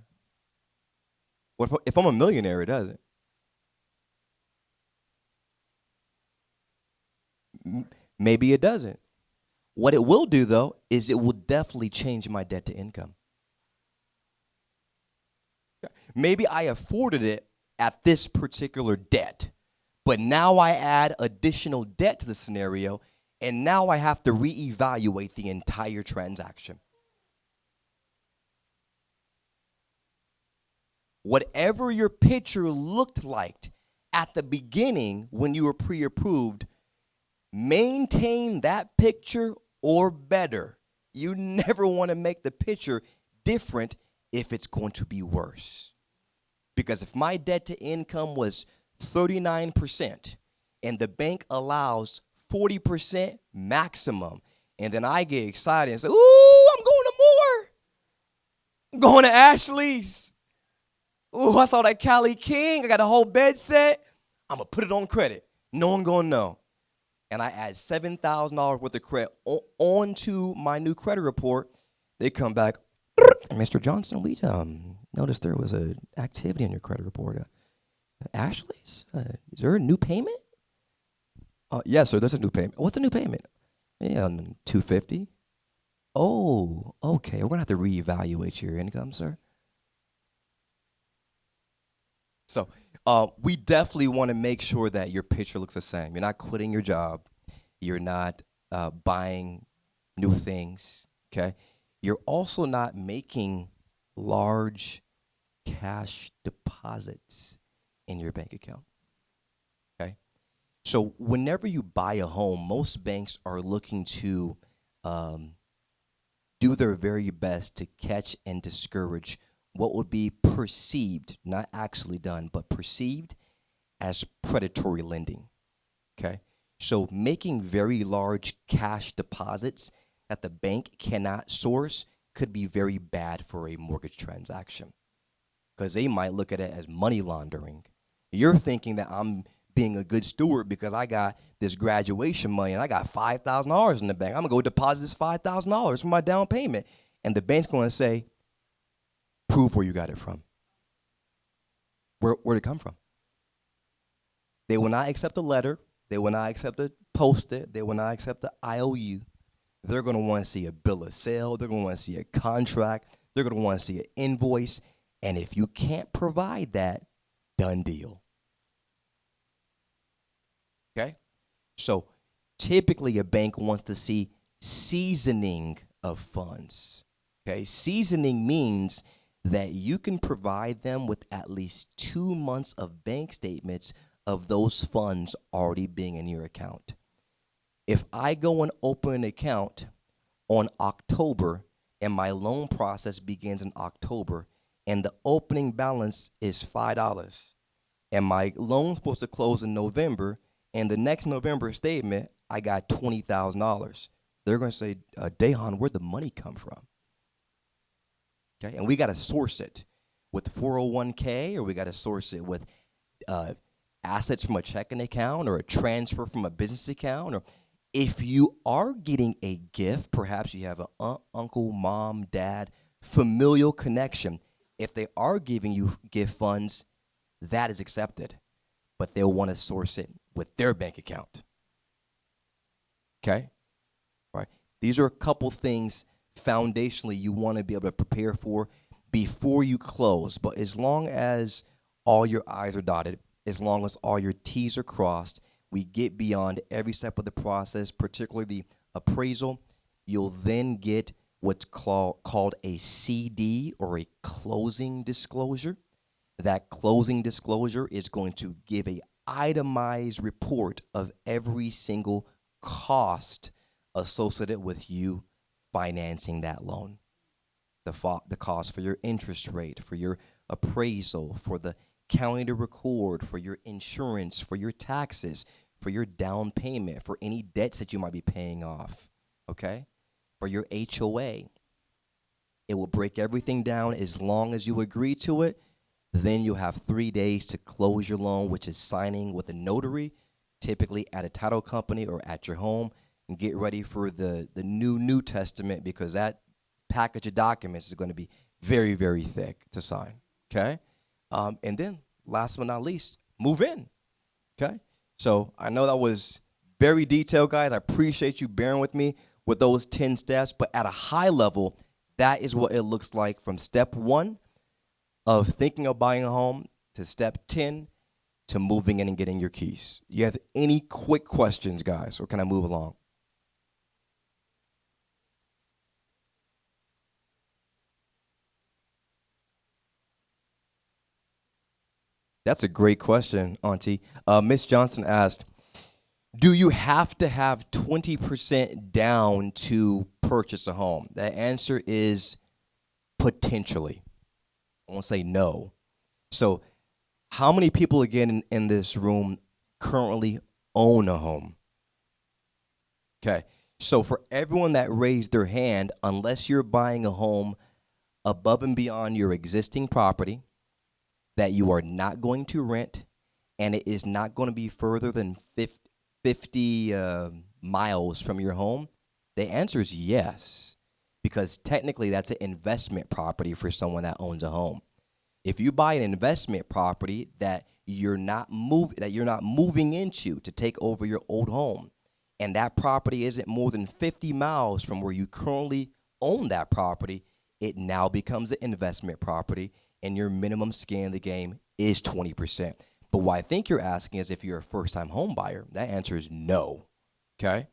If I'm a millionaire, it doesn't. Maybe it doesn't. What it will do, though, is it will definitely change my debt to income. Maybe I afforded it at this particular debt, but now I add additional debt to the scenario, and now I have to reevaluate the entire transaction. Whatever your picture looked like at the beginning when you were pre-approved, maintain that picture or better. You never want to make the picture different if it's going to be worse. Because if my debt to income was 39% and the bank allows 40% maximum, and then I get excited and say, ooh, I'm going to more. I'm going to Ashley's. Ooh, I saw that Cali King. I got a whole bed set. I'm going to put it on credit. No one going to know. And I add $7,000 worth of credit onto my new credit report. They come back, Mr. Johnson, we noticed there was an activity in your credit report. Ashley's? Is there a new payment? Yes, sir, there's a new payment. What's the new payment? Yeah, $250. Oh, okay. We're going to have to reevaluate your income, sir. So we definitely want to make sure that your picture looks the same. You're not quitting your job. You're not buying new things, okay? You're also not making large cash deposits in your bank account, okay? So whenever you buy a home, most banks are looking to do their very best to catch and discourage what would be perceived, not actually done, but perceived as predatory lending, okay? So making very large cash deposits that the bank cannot source could be very bad for a mortgage transaction, because they might look at it as money laundering. You're thinking that I'm being a good steward because I got this graduation money and I got $5,000 in the bank. I'm going to go deposit this $5,000 for my down payment. And the bank's going to say, prove where you got it from. Where'd it come from? They will not accept a letter. They will not accept a post-it. They will not accept the IOU. They're going to want to see a bill of sale. They're going to want to see a contract. They're going to want to see an invoice. And if you can't provide that, done deal. Okay? So typically a bank wants to see seasoning of funds. Okay? Seasoning means that you can provide them with at least 2 months of bank statements of those funds already being in your account. If I go and open an account on October and my loan process begins in October and the opening balance is $5 and my loan's supposed to close in November and the next November statement, I got $20,000. They're going to say, Dehan, where'd the money come from? Okay, and we got to source it with 401k, or we got to source it with assets from a checking account or a transfer from a business account. Or if you are getting a gift, perhaps you have an aunt, uncle, mom, dad, familial connection. If they are giving you gift funds, that is accepted, but they'll want to source it with their bank account. Okay, all right. These are a couple things foundationally you want to be able to prepare for before you close. But as long as all your I's are dotted, as long as all your T's are crossed, we get beyond every step of the process, particularly the appraisal. You'll then get what's called a CD, or a closing disclosure. That closing disclosure is going to give a itemized report of every single cost associated with you financing that loan. The cost for your interest rate, for your appraisal, for the county to record, for your insurance, for your taxes, for your down payment, for any debts that you might be paying off, okay? For your HOA. It will break everything down. As long as you agree to it, then you'll have 3 days to close your loan, which is signing with a notary, typically at a title company or at your home, and get ready for the New Testament, because that package of documents is going to be very, very thick to sign, okay? And then, last but not least, move in, okay? So I know that was very detailed, guys. I appreciate you bearing with me with those 10 steps, but at a high level, that is what it looks like from step 1 of thinking of buying a home to step 10 to moving in and getting your keys. You have any quick questions, guys, or can I move along? That's a great question, Auntie. Miss Johnson asked, do you have to have 20% down to purchase a home? The answer is potentially. I won't say no. So how many people, again, in this room currently own a home? Okay. So for everyone that raised their hand, unless you're buying a home above and beyond your existing property that you are not going to rent, and it is not going to be further than 50 miles from your home, the answer is yes, because technically that's an investment property for someone that owns a home. If you buy an investment property that you're not moving into to take over your old home, and that property isn't more than 50 miles from where you currently own that property, it now becomes an investment property, and your minimum skin in the game is 20%. But what I think you're asking is if you're a first-time home buyer. That answer is no, okay?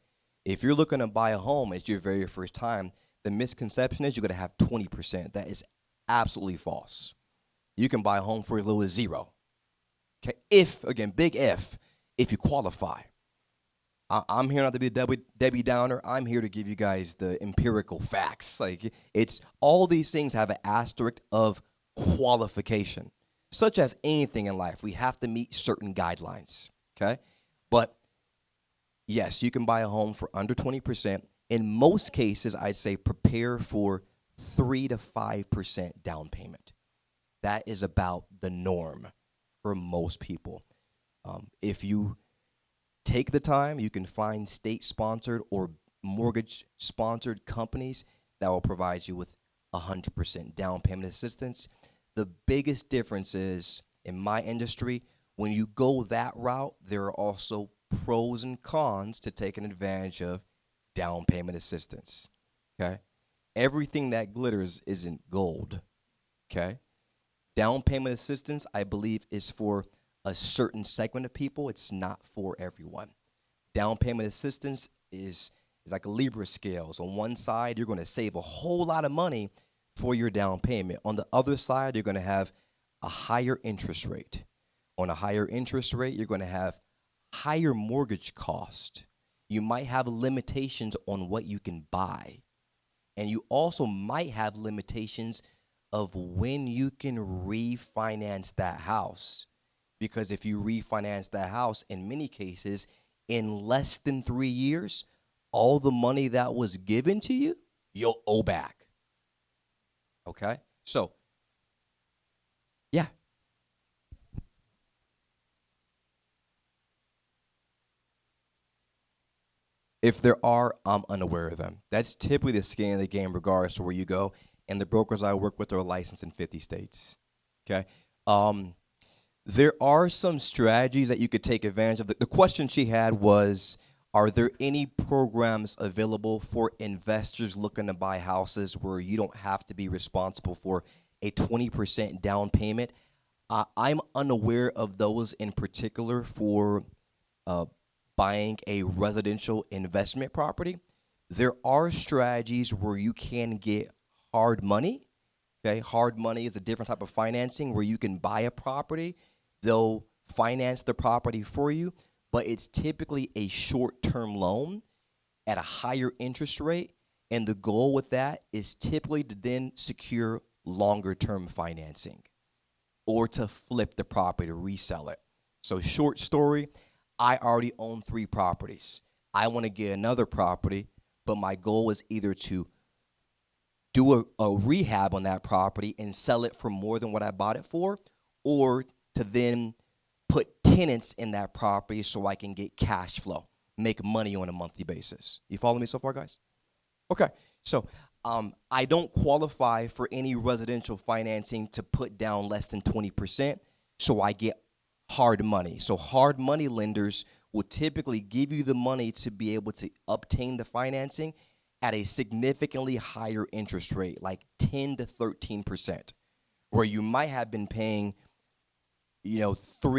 If you're looking to buy a home as your very first time, the misconception is you're going to have 20%. That is absolutely false. You can buy a home for as little as 0, okay? If, again, big if you qualify. I'm here not to be a Debbie Downer. I'm here to give you guys the empirical facts. Like, it's all these things have an asterisk of qualification. Such as anything in life, we have to meet certain guidelines, okay? But yes, you can buy a home for under 20%. In most cases, I'd say prepare for 3 to 5% down payment. That is about the norm for most people. If you take the time, you can find state-sponsored or mortgage-sponsored companies that will provide you with 100% down payment assistance. The biggest difference is, in my industry, when you go that route, there are also pros and cons to taking advantage of down payment assistance, okay? Everything that glitters isn't gold, okay? Down payment assistance, I believe, is for a certain segment of people. It's not for everyone. Down payment assistance is like a Libra scales. On one side, you're going to save a whole lot of money for your down payment. On the other side, you're going to have a higher interest rate. On a higher interest rate, you're going to have higher mortgage cost. You might have limitations on what you can buy. And you also might have limitations of when you can refinance that house. Because if you refinance that house, in many cases, in less than 3 years, all the money that was given to you, you'll owe back. Okay? So, yeah. If there are, I'm unaware of them. That's typically the skin of the game regardless to where you go. And the brokers I work with are licensed in 50 states. Okay? There are some strategies that you could take advantage of. The question she had was, are there any programs available for investors looking to buy houses where you don't have to be responsible for a 20% down payment? I'm unaware of those in particular for uh, buying a residential investment property. There are strategies where you can get hard money. Okay, hard money is a different type of financing where you can buy a property, they'll finance the property for you, but it's typically a short-term loan at a higher interest rate, and the goal with that is typically to then secure longer-term financing or to flip the property, to resell it. So short story, I already own 3 properties. I want to get another property, but my goal is either to do a rehab on that property and sell it for more than what I bought it for, or to then put tenants in that property so I can get cash flow, make money on a monthly basis. You follow me so far, guys? Okay, so I don't qualify for any residential financing to put down less than 20%, so I get hard money. So hard money lenders will typically give you the money to be able to obtain the financing at a significantly higher interest rate, like 10 to 13%, where you might have been paying, 3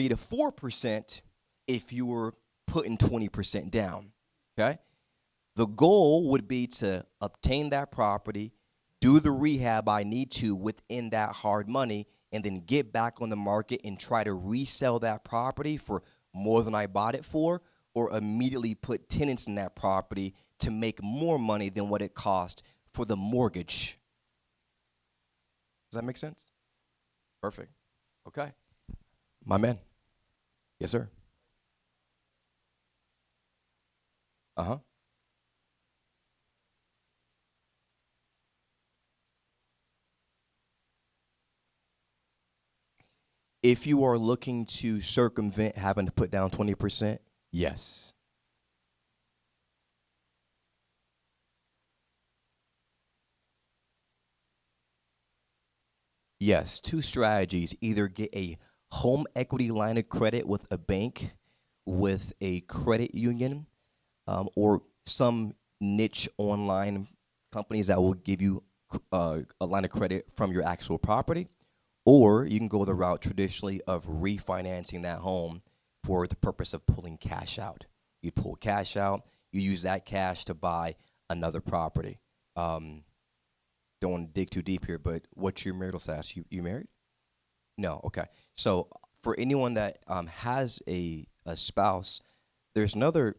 to 4% if you were putting 20% down, okay? The goal would be to obtain that property, do the rehab I need to within that hard money, and then get back on the market and try to resell that property for more than I bought it for, or immediately put tenants in that property to make more money than what it cost for the mortgage. Does that make sense? Perfect. Okay. My man. Yes, sir. Uh-huh. If you are looking to circumvent having to put down 20%, yes. Yes, 2 strategies. Either get a home equity line of credit with a bank, with a credit union, or some niche online companies that will give you a line of credit from your actual property. Or you can go the route traditionally of refinancing that home for the purpose of pulling cash out. You pull cash out, you use that cash to buy another property. Don't want to dig too deep here, but what's your marital status? You married? No, okay. So for anyone that has a spouse, there's another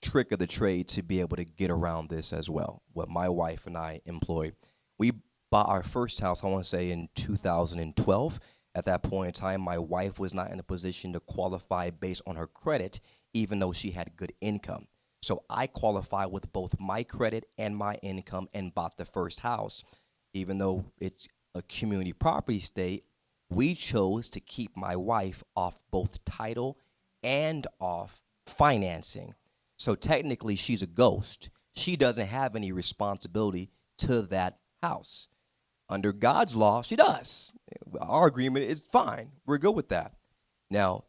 trick of the trade to be able to get around this as well. What my wife and I employ. We bought our first house, I want to say, in 2012. At that point in time, my wife was not in a position to qualify based on her credit, even though she had good income. So I qualified with both my credit and my income and bought the first house. Even though it's a community property state, we chose to keep my wife off both title and off financing. So technically, she's a ghost. She doesn't have any responsibility to that house. Under God's law, she does. Our agreement is fine. We're good with that. Now,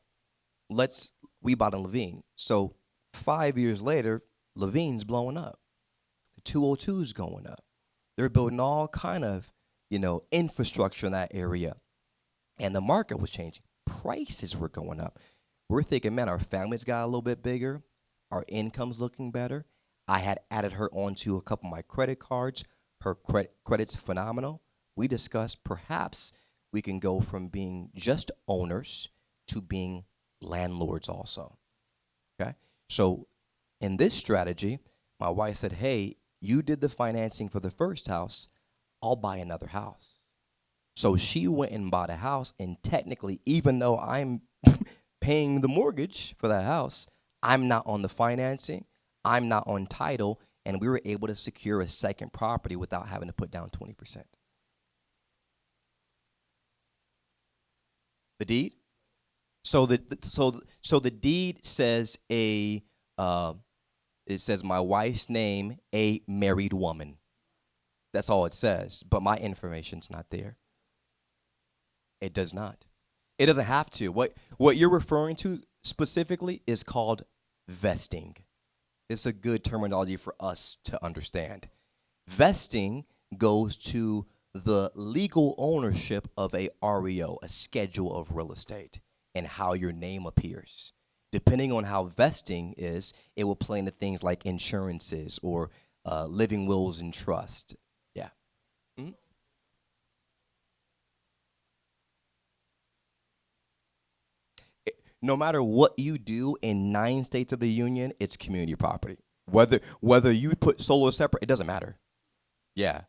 we bought in Levine. So 5 years later, Levine's blowing up. The 202 is going up. They're building all kind of, infrastructure in that area. And the market was changing. Prices were going up. We're thinking, man, our family's got a little bit bigger. Our income's looking better. I had added her onto a couple of my credit cards. Her credit's phenomenal. We discussed perhaps we can go from being just owners to being landlords also. Okay? So in this strategy, my wife said, hey, you did the financing for the first house. I'll buy another house. So she went and bought a house, and technically, even though I'm paying the mortgage for that house, I'm not on the financing, I'm not on title, and we were able to secure a second property without having to put down 20%. The deed? So the deed says it says my wife's name, a married woman. That's all it says, but my information's not there. It does not. It doesn't have to. What you're referring to specifically is called vesting. It's a good terminology for us to understand. Vesting goes to the legal ownership of a REO, a schedule of real estate, and how your name appears. Depending on how vesting is, it will play into things like insurances or living wills and trust. Yeah. Mhm. No matter what you do in 9 states of the union, it's community property. Whether you put solo or separate, it doesn't matter. Yeah.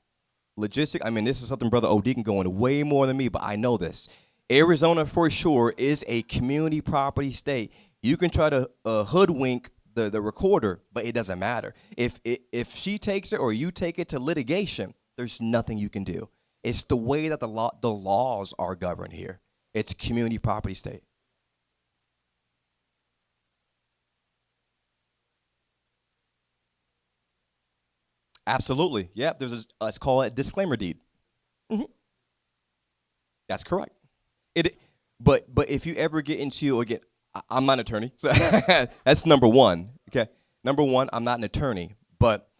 Logistic, I mean, this is something Brother OD can go into way more than me, but I know this. Arizona, for sure, is a community property state. You can try to hoodwink the recorder, but it doesn't matter. If she takes it or you take it to litigation, there's nothing you can do. It's the way that the laws are governed here. It's community property state. Absolutely. Yeah, there's it's called a disclaimer deed. hmm That's correct. It, but if you ever get into again, I'm not an attorney. So that's number one. Okay, number one, I'm not an attorney. But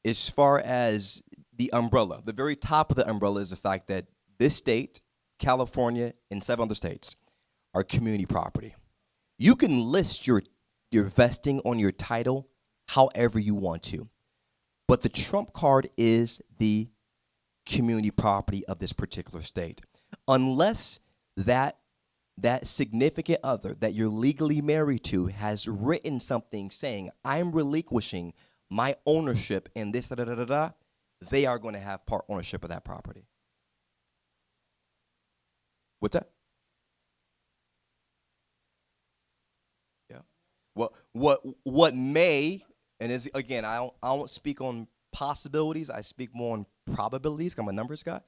as far as the umbrella, the very top of the umbrella is the fact that this state, California, and 7 other states are community property. You can list your vesting on your title however you want to, but the trump card is the community property of this particular state, unless that that significant other that you're legally married to has written something saying, I'm relinquishing my ownership in this, da da da da da, they are going to have part ownership of that property. What's that? Yeah. What may, and is again, I don't speak on possibilities. I speak more on probabilities. 'Cause I'm a numbers guy.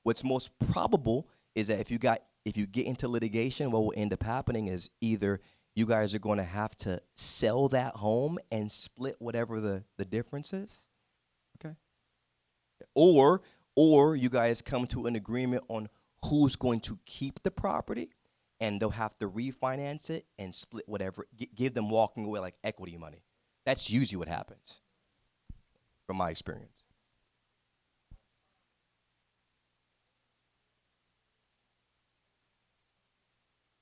What's most probable is that if you get into litigation, what will end up happening is either you guys are going to have to sell that home and split whatever the difference is, okay? Or you guys come to an agreement on who's going to keep the property, and they'll have to refinance it and split whatever, give them walking away like equity money. That's usually what happens, from my experience.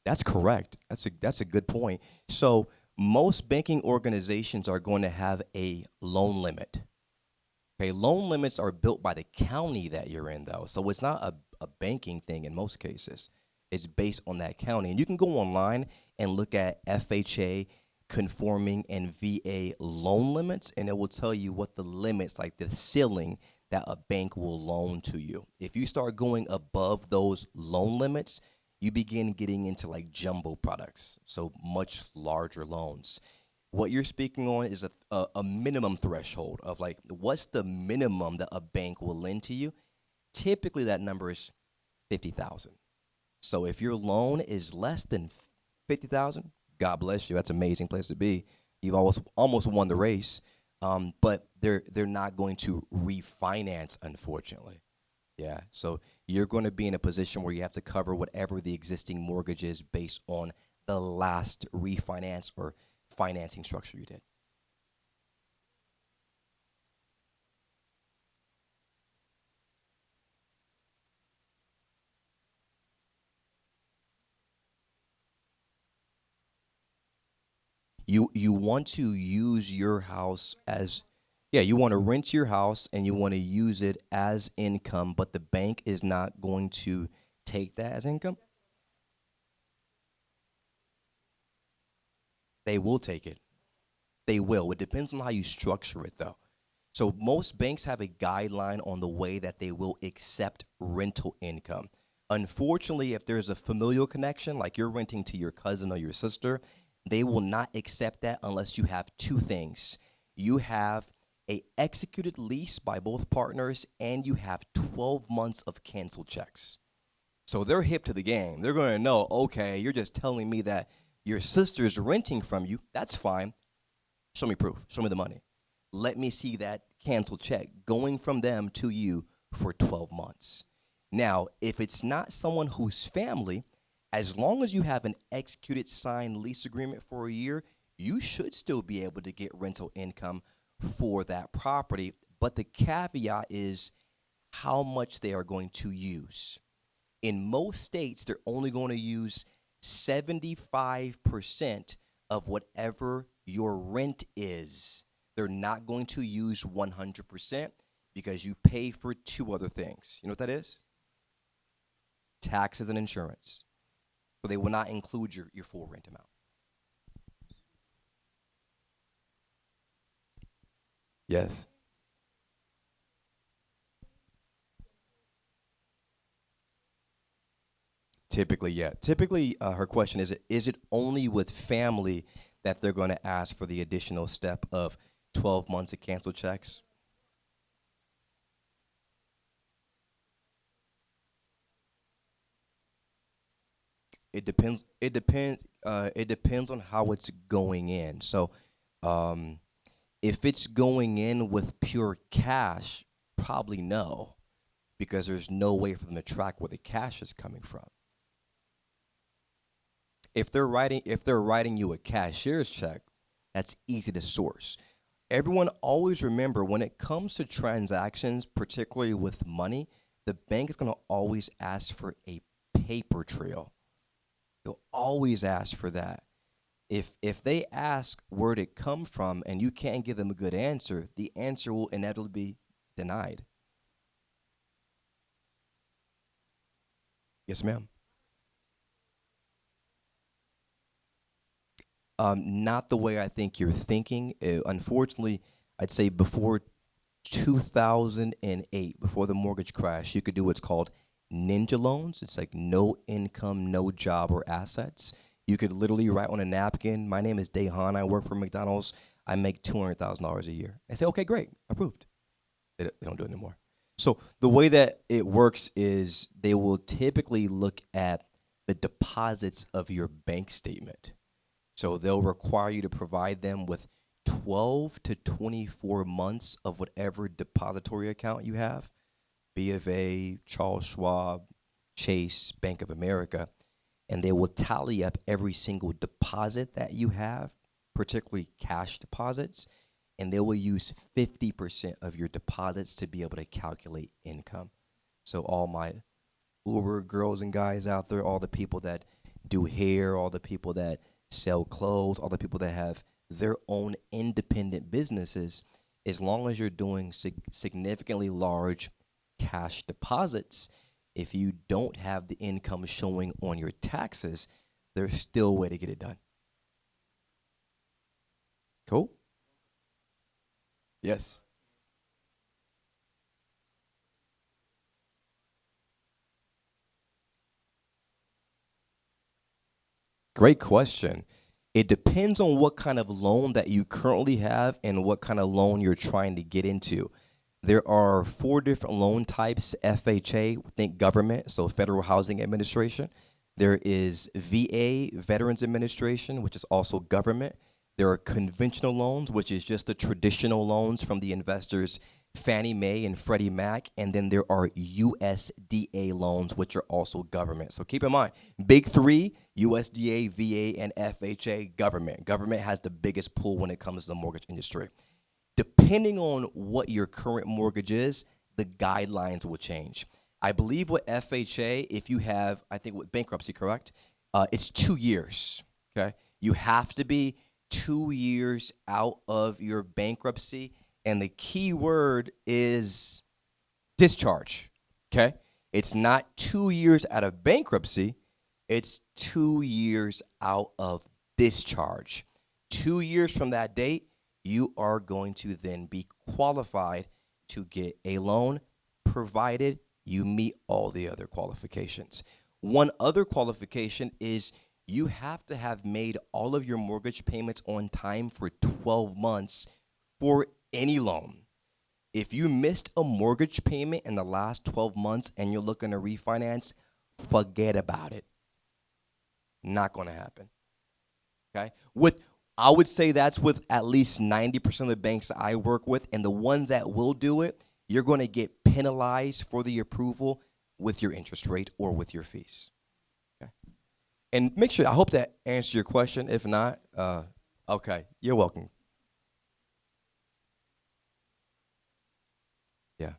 That's correct. That's a good point. So most banking organizations are going to have a loan limit. Okay, loan limits are built by the county that you're in, though. So it's not a banking thing in most cases. It's based on that county. And you can go online and look at FHA conforming and VA loan limits, and it will tell you what the limits, like the ceiling that a bank will loan to you. If you start going above those loan limits, you begin getting into like jumbo products, so much larger loans. What you're speaking on is a minimum threshold of like what's the minimum that a bank will lend to you. Typically, that number is 50,000. So if your loan is less than 50,000, God bless you. That's an amazing place to be. You've almost won the race, but they're not going to refinance, unfortunately. Yeah, so you're going to be in a position where you have to cover whatever the existing mortgage is based on the last refinance or financing structure you did. You want to use your house as, yeah, you want to rent your house and you want to use it as income, but the bank is not going to take that as income. They will take it. They will. It depends on how you structure it, though. So most banks have a guideline on the way that they will accept rental income. Unfortunately, if there's a familial connection, like you're renting to your cousin or your sister, they will not accept that unless you have two things. You have a executed lease by both partners, and you have 12 months of canceled checks. So they're hip to the game. They're going to know, okay, you're just telling me that your sister's renting from you. That's fine. Show me proof. Show me the money. Let me see that canceled check going from them to you for 12 months. Now, if it's not someone who's family, as long as you have an executed signed lease agreement for a year, you should still be able to get rental income for that property. But the caveat is how much they are going to use. In most states, they're only going to use 75% of whatever your rent is. They're not going to use 100% because you pay for two other things. You know what that is? Taxes and insurance. So they will not include your full rent amount. Yes. Typically, yeah. Typically, her question is it only with family that they're going to ask for the additional step of 12 months of canceled checks? It depends. It depends. It depends on how it's going in. So, um, if it's going in with pure cash, probably no, because there's no way for them to track where the cash is coming from. If they're writing you a cashier's check, that's easy to source. Everyone always remember when it comes to transactions, particularly with money, the bank is going to always ask for a paper trail. They'll always ask for that. If they ask where'd it come from and you can't give them a good answer, the answer will inevitably be denied. Yes, ma'am. Not the way I think you're thinking. Unfortunately, I'd say before 2008, before the mortgage crash, you could do what's called ninja loans. It's like no income, no job or assets. You could literally write on a napkin, my name is Dehan, I work for McDonald's, I make $200,000 a year. I say, okay, great, approved. They don't do it anymore. So the way that it works is they will typically look at the deposits of your bank statement. So they'll require you to provide them with 12 to 24 months of whatever depository account you have, B of A, Charles Schwab, Chase, Bank of America, and they will tally up every single deposit that you have, particularly cash deposits, and they will use 50% of your deposits to be able to calculate income. So all my Uber girls and guys out there, all the people that do hair, all the people that sell clothes, all the people that have their own independent businesses, as long as you're doing significantly large cash deposits, if you don't have the income showing on your taxes, there's still a way to get it done. Cool? Yes. Great question. It depends on what kind of loan that you currently have and what kind of loan you're trying to get into. There are four different loan types: FHA, think government, so Federal Housing Administration. There is VA, Veterans Administration, which is also government. There are conventional loans, which is just the traditional loans from the investors Fannie Mae and Freddie Mac. And then there are USDA loans, which are also government. So keep in mind, big three: USDA, VA, and FHA, government. Government has the biggest pull when it comes to the mortgage industry. Depending on what your current mortgage is, the guidelines will change. I believe with FHA, if you have, I think with bankruptcy, correct? It's 2 years, okay? You have to be 2 years out of your bankruptcy, and the key word is discharge, okay? It's not 2 years out of bankruptcy, it's 2 years out of discharge. 2 years from that date, you are going to then be qualified to get a loan, provided you meet all the other qualifications. One other qualification is you have to have made all of your mortgage payments on time for 12 months for any loan. If you missed a mortgage payment in the last 12 months and you're looking to refinance, forget about it. Not going to happen. Okay? I would say that's with at least 90% of the banks I work with, and the ones that will do it, you're going to get penalized for the approval with your interest rate or with your fees. Okay? And make sure, I hope that answers your question. If not, okay, you're welcome. Yeah.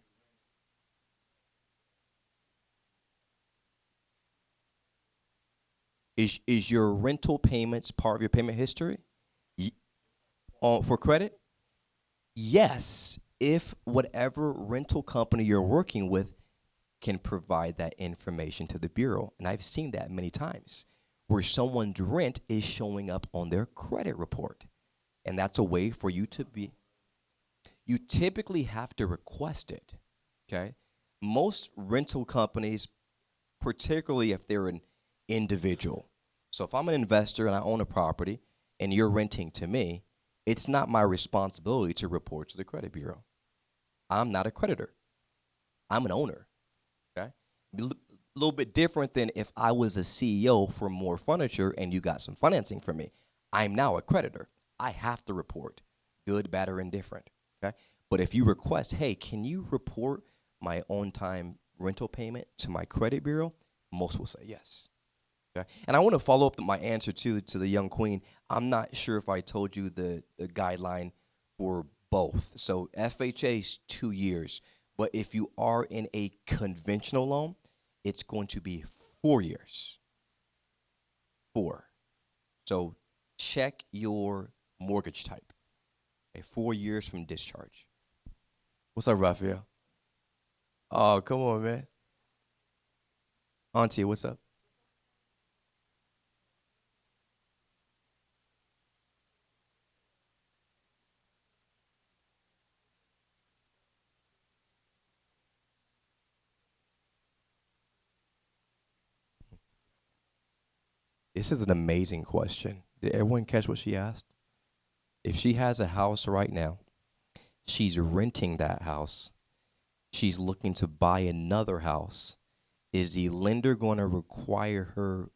Is your rental payments part of your payment history? Y- for credit? Yes, if whatever rental company you're working with can provide that information to the bureau. And I've seen that many times where someone's rent is showing up on their credit report. And that's a way for you to be. You typically have to request it. Okay? Most rental companies, particularly if they're an individual. So if I'm an investor and I own a property and you're renting to me, it's not my responsibility to report to the credit bureau. I'm not a creditor. I'm an owner. Okay? A little bit different than if I was a CEO for More Furniture and you got some financing for me. I'm now a creditor. I have to report, good, bad, or indifferent. Okay? But if you request, hey, can you report my on-time rental payment to my credit bureau? Most will say yes. Okay? And I want to follow up my answer to the young queen. I'm not sure if I told you the guideline for both. So FHA is 2 years, but if you are in a conventional loan, it's going to be 4 years. 4. So check your mortgage type. Okay, 4 years from discharge. What's up, Raphael? Oh, come on, man. Auntie, what's up? This is an amazing question. Did everyone catch what she asked? If she has a house right now, she's renting that house, she's looking to buy another house, is the lender going to require her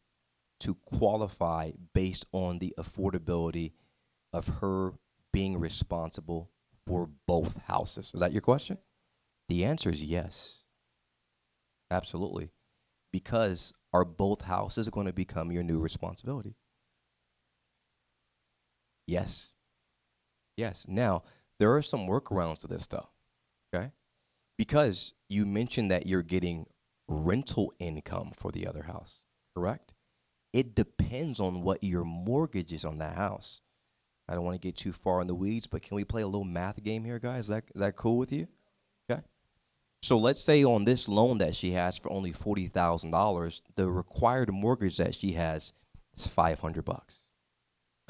to qualify based on the affordability of her being responsible for both houses? Is that your question? The answer is yes. Absolutely. Because are both houses going to become your new responsibility? Yes. Yes. Now, there are some workarounds to this stuff, okay? Because you mentioned that you're getting rental income for the other house, correct? It depends on what your mortgage is on that house. I don't want to get too far in the weeds, but can we play a little math game here, guys? Is that cool with you? Okay. So let's say on this loan that she has for only $40,000, the required mortgage that she has is $500.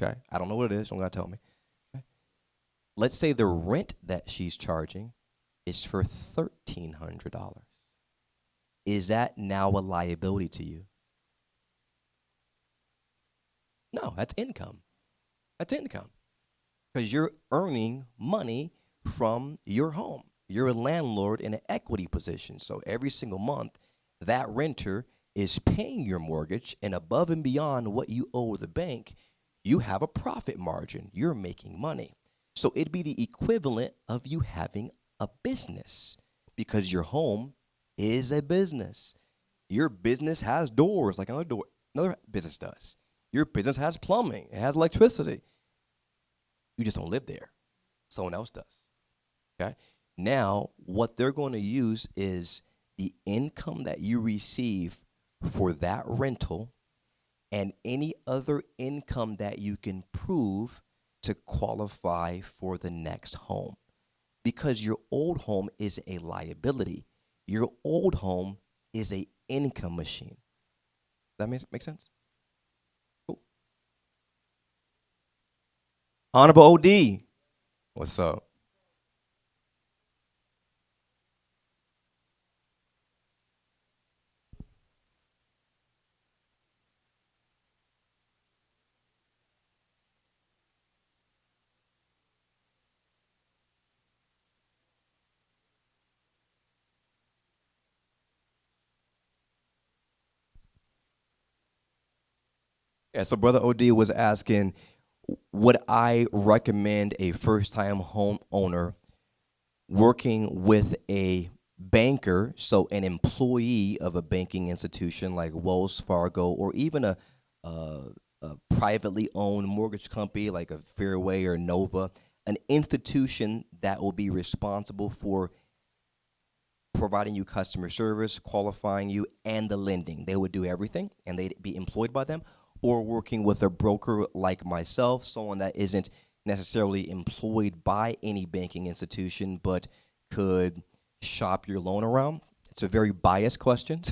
Okay. I don't know what it is. Don't gotta tell me. Okay. Let's say the rent that she's charging is for $1,300. Is that now a liability to you? No, that's income. That's income. Because you're earning money from your home. You're a landlord in an equity position. So every single month, that renter is paying your mortgage, and above and beyond what you owe the bank, you have a profit margin. You're making money. So it'd be the equivalent of you having a business because your home is a business. Your business has doors like another business does. Your business has plumbing. It has electricity. You just don't live there. Someone else does. Okay? Now, what they're going to use is the income that you receive for that rental and any other income that you can prove to qualify for the next home. Because your old home is a liability. Your old home is a income machine. That make sense? Cool. Honorable OD. What's up? Yeah, so Brother OD was asking, would I recommend a first-time homeowner working with a banker, so an employee of a banking institution like Wells Fargo, or even a privately owned mortgage company like a Fairway or Nova, an institution that will be responsible for providing you customer service, qualifying you, and the lending? They would do everything, and they'd be employed by them. or working with a broker like myself, someone that isn't necessarily employed by any banking institution, but could shop your loan around? It's a very biased question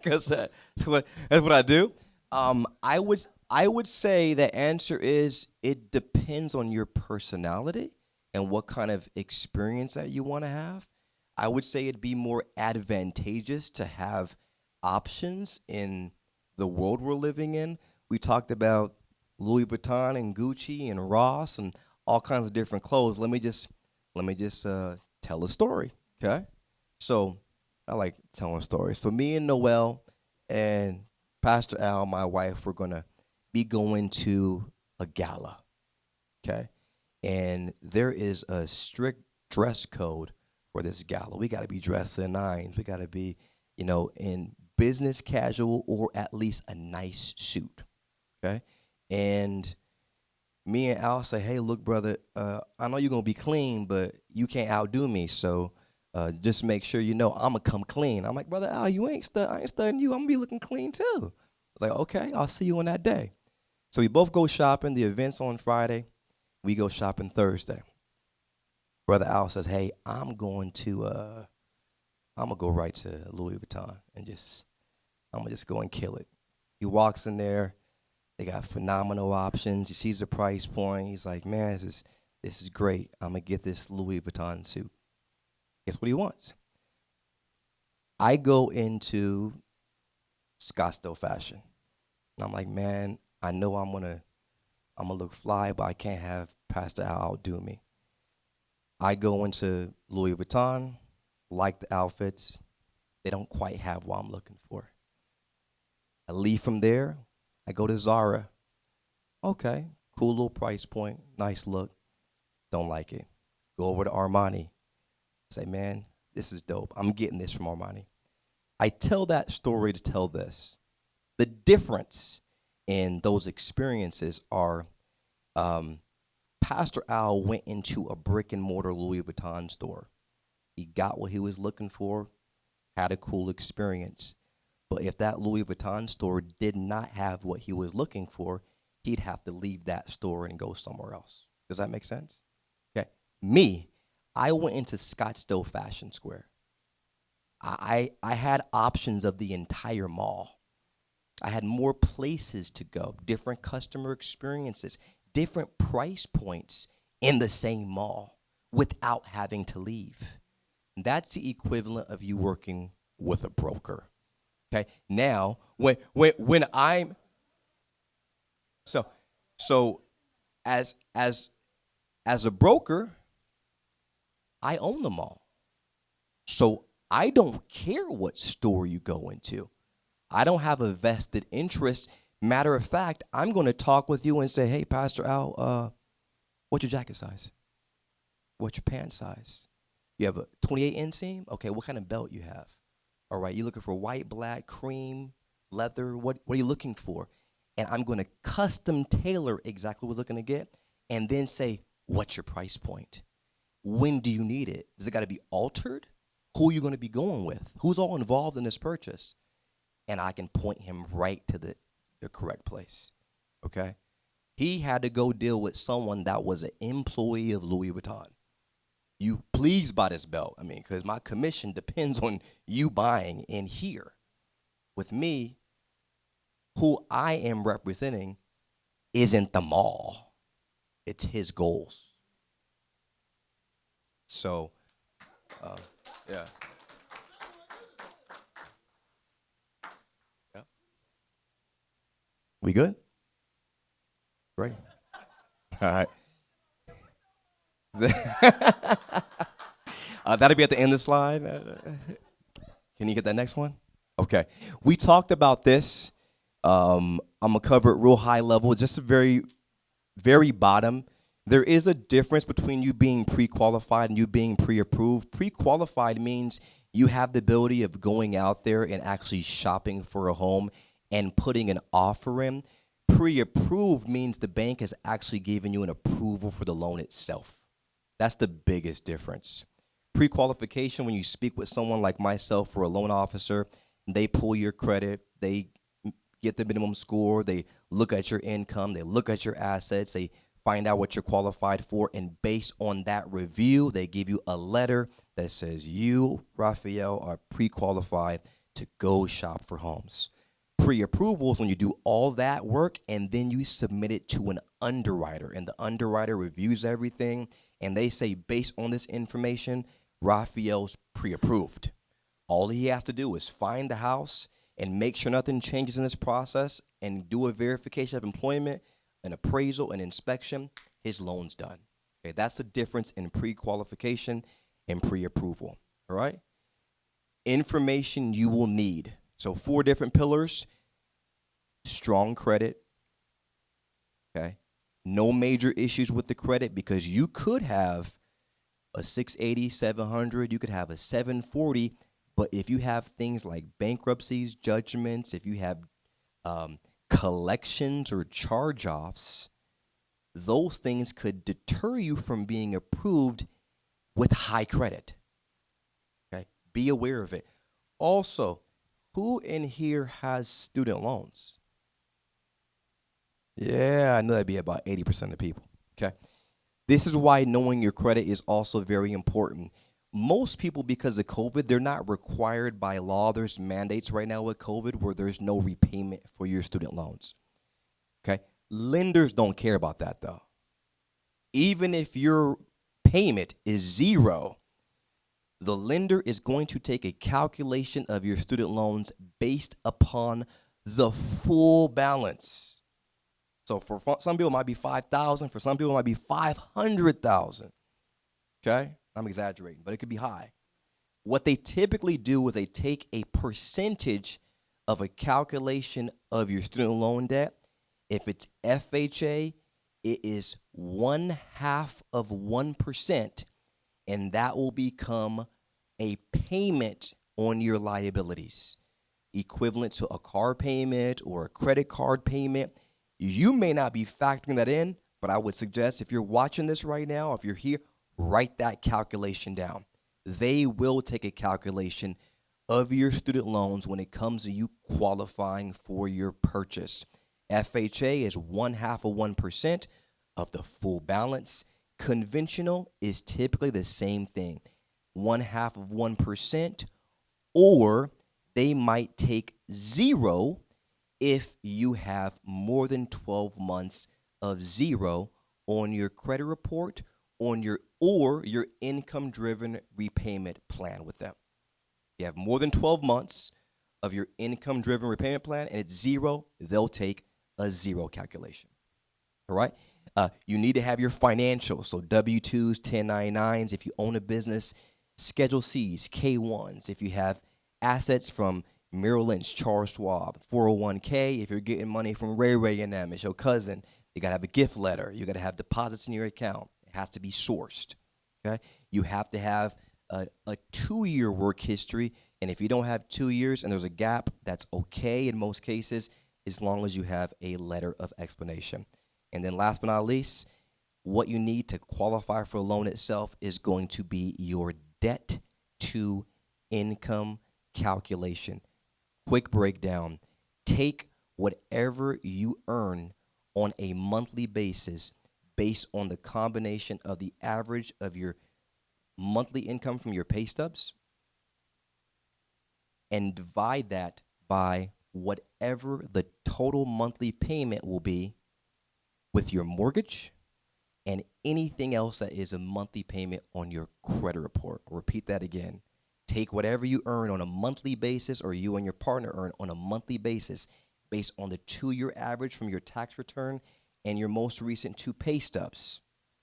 because that's what I do. I would say the answer is it depends on your personality and what kind of experience that you want to have. I would say it'd be more advantageous to have options in the world we're living in. We talked about Louis Vuitton and Gucci and Ross and all kinds of different clothes. Let me just tell a story, okay? So I like telling stories. So me and Noel and Pastor Al, my wife, we're gonna be going to a gala, okay? And there is a strict dress code for this gala. We got to be dressed in nines. We got to be, in business casual or at least a nice suit, okay? And me and Al say, hey, look, brother, I know you're going to be clean, but you can't outdo me. So just make sure you know I'm going to come clean. I'm like, brother Al, I ain't studying you. I'm going to be looking clean too. I was like, okay, I'll see you on that day. So we both go shopping. The event's on Friday. We go shopping Thursday. Brother Al says, hey, I'm going to go right to Louis Vuitton and I'm going to just go and kill it. He walks in there. They got phenomenal options. He sees the price point. He's like, man, this is great. I'm going to get this Louis Vuitton suit. Guess what he wants? I go into Scottsdale Fashion. And I'm like, man, I know I'm gonna look fly, but I can't have Pastor Al outdo me. I go into Louis Vuitton, like the outfits. They don't quite have what I'm looking for. I leave from there. I go to Zara. Okay, cool little price point, nice look. Don't like it. Go over to Armani. Say, man, this is dope. I'm getting this from Armani. I tell that story to tell this. The difference in those experiences are Pastor Al went into a brick and mortar Louis Vuitton store. He got what he was looking for, had a cool experience. But if that Louis Vuitton store did not have what he was looking for, he'd have to leave that store and go somewhere else. Does that make sense? Okay. Me, I went into Scottsdale Fashion Square. I had options of the entire mall. I had more places to go, different customer experiences, different price points in the same mall without having to leave. That's the equivalent of you working with a broker. Okay. Now, when I'm so as a broker, I own them all. So I don't care what store you go into. I don't have a vested interest. Matter of fact, I'm going to talk with you and say, hey, Pastor Al, what's your jacket size? What's your pant size? You have a 28 inseam? Okay, what kind of belt you have? All right, you looking for white, black, cream, leather? What are you looking for? And I'm going to custom tailor exactly what we're looking to get and then say, what's your price point? When do you need it? Does it got to be altered? Who are you going to be going with? Who's all involved in this purchase? And I can point him right to the correct place, okay? He had to go deal with someone that was an employee of Louis Vuitton. You please buy this belt. I mean, because my commission depends on you buying in here. With me, who I am representing isn't the mall. It's his goals. So, yeah. Yeah. We good? Great. All right. That'll be at the end of the slide. Can you get that next one? Okay. We talked about this. I'm going to cover it real high level, just a very, very bottom. There is a difference between you being pre-qualified and you being pre-approved. Pre-qualified means you have the ability of going out there and actually shopping for a home and putting an offer in. Pre-approved means the bank has actually given you an approval for the loan itself. That's the biggest difference. Pre-qualification, when you speak with someone like myself or a loan officer, they pull your credit, they get the minimum score, they look at your income, they look at your assets, they find out what you're qualified for, and based on that review, they give you a letter that says you, Raphael, are pre-qualified to go shop for homes. Pre-approval is when you do all that work and then you submit it to an underwriter, and the underwriter reviews everything, and they say, based on this information, Raphael's pre-approved. All he has to do is find the house and make sure nothing changes in this process and do a verification of employment, an appraisal, an inspection. His loan's done. Okay, that's the difference in pre-qualification and pre-approval. All right? Information you will need. So 4 different pillars: strong credit. Okay? No major issues with the credit, because you could have a 680, 700, you could have a 740, but if you have things like bankruptcies, judgments, if you have collections or charge-offs, those things could deter you from being approved with high credit. Okay? Be aware of it. Also, who in here has student loans? Yeah, I know that'd be about 80% of the people. Okay? This is why knowing your credit is also very important. Most people, because of COVID, they're not required by law. There's mandates right now with COVID where there's no repayment for your student loans. Okay? Lenders don't care about that, though. Even if your payment is 0, the lender is going to take a calculation of your student loans based upon the full balance. So for some people it might be $5,000, for some people it might be $500,000. Okay? I'm exaggerating, but it could be high. What they typically do is they take a percentage of a calculation of your student loan debt. If it's FHA, it is 0.5%, and that will become a payment on your liabilities, equivalent to a car payment or a credit card payment. You may not be factoring that in, but I would suggest if you're watching this right now, if you're here, write that calculation down. They will take a calculation of your student loans when it comes to you qualifying for your purchase. FHA is 0.5% of the full balance. Conventional is typically the same thing, 0.5%, or they might take 0 if you have more than 12 months of 0 on your credit report or your income-driven repayment plan with them. You have more than 12 months of your income-driven repayment plan and it's 0, they'll take a 0 calculation. All right? You need to have your financials, so W-2s, 1099s. If you own a business, Schedule Cs, K-1s. If you have assets from Merrill Lynch, Charles Schwab, 401k. If you're getting money from Ray and them, it's your cousin, you got to have a gift letter. You got to have deposits in your account. It has to be sourced. Okay? You have to have a 2-year work history. And if you don't have 2 years and there's a gap, that's okay in most cases, as long as you have a letter of explanation. And then last but not least, what you need to qualify for a loan itself is going to be your debt to income calculation. Quick breakdown. Take whatever you earn on a monthly basis based on the combination of the average of your monthly income from your pay stubs and divide that by whatever the total monthly payment will be with your mortgage and anything else that is a monthly payment on your credit report. I'll repeat that again. Take whatever you earn on a monthly basis or you and your partner earn on a monthly basis based on the 2-year average from your tax return and your most recent 2 pay stubs,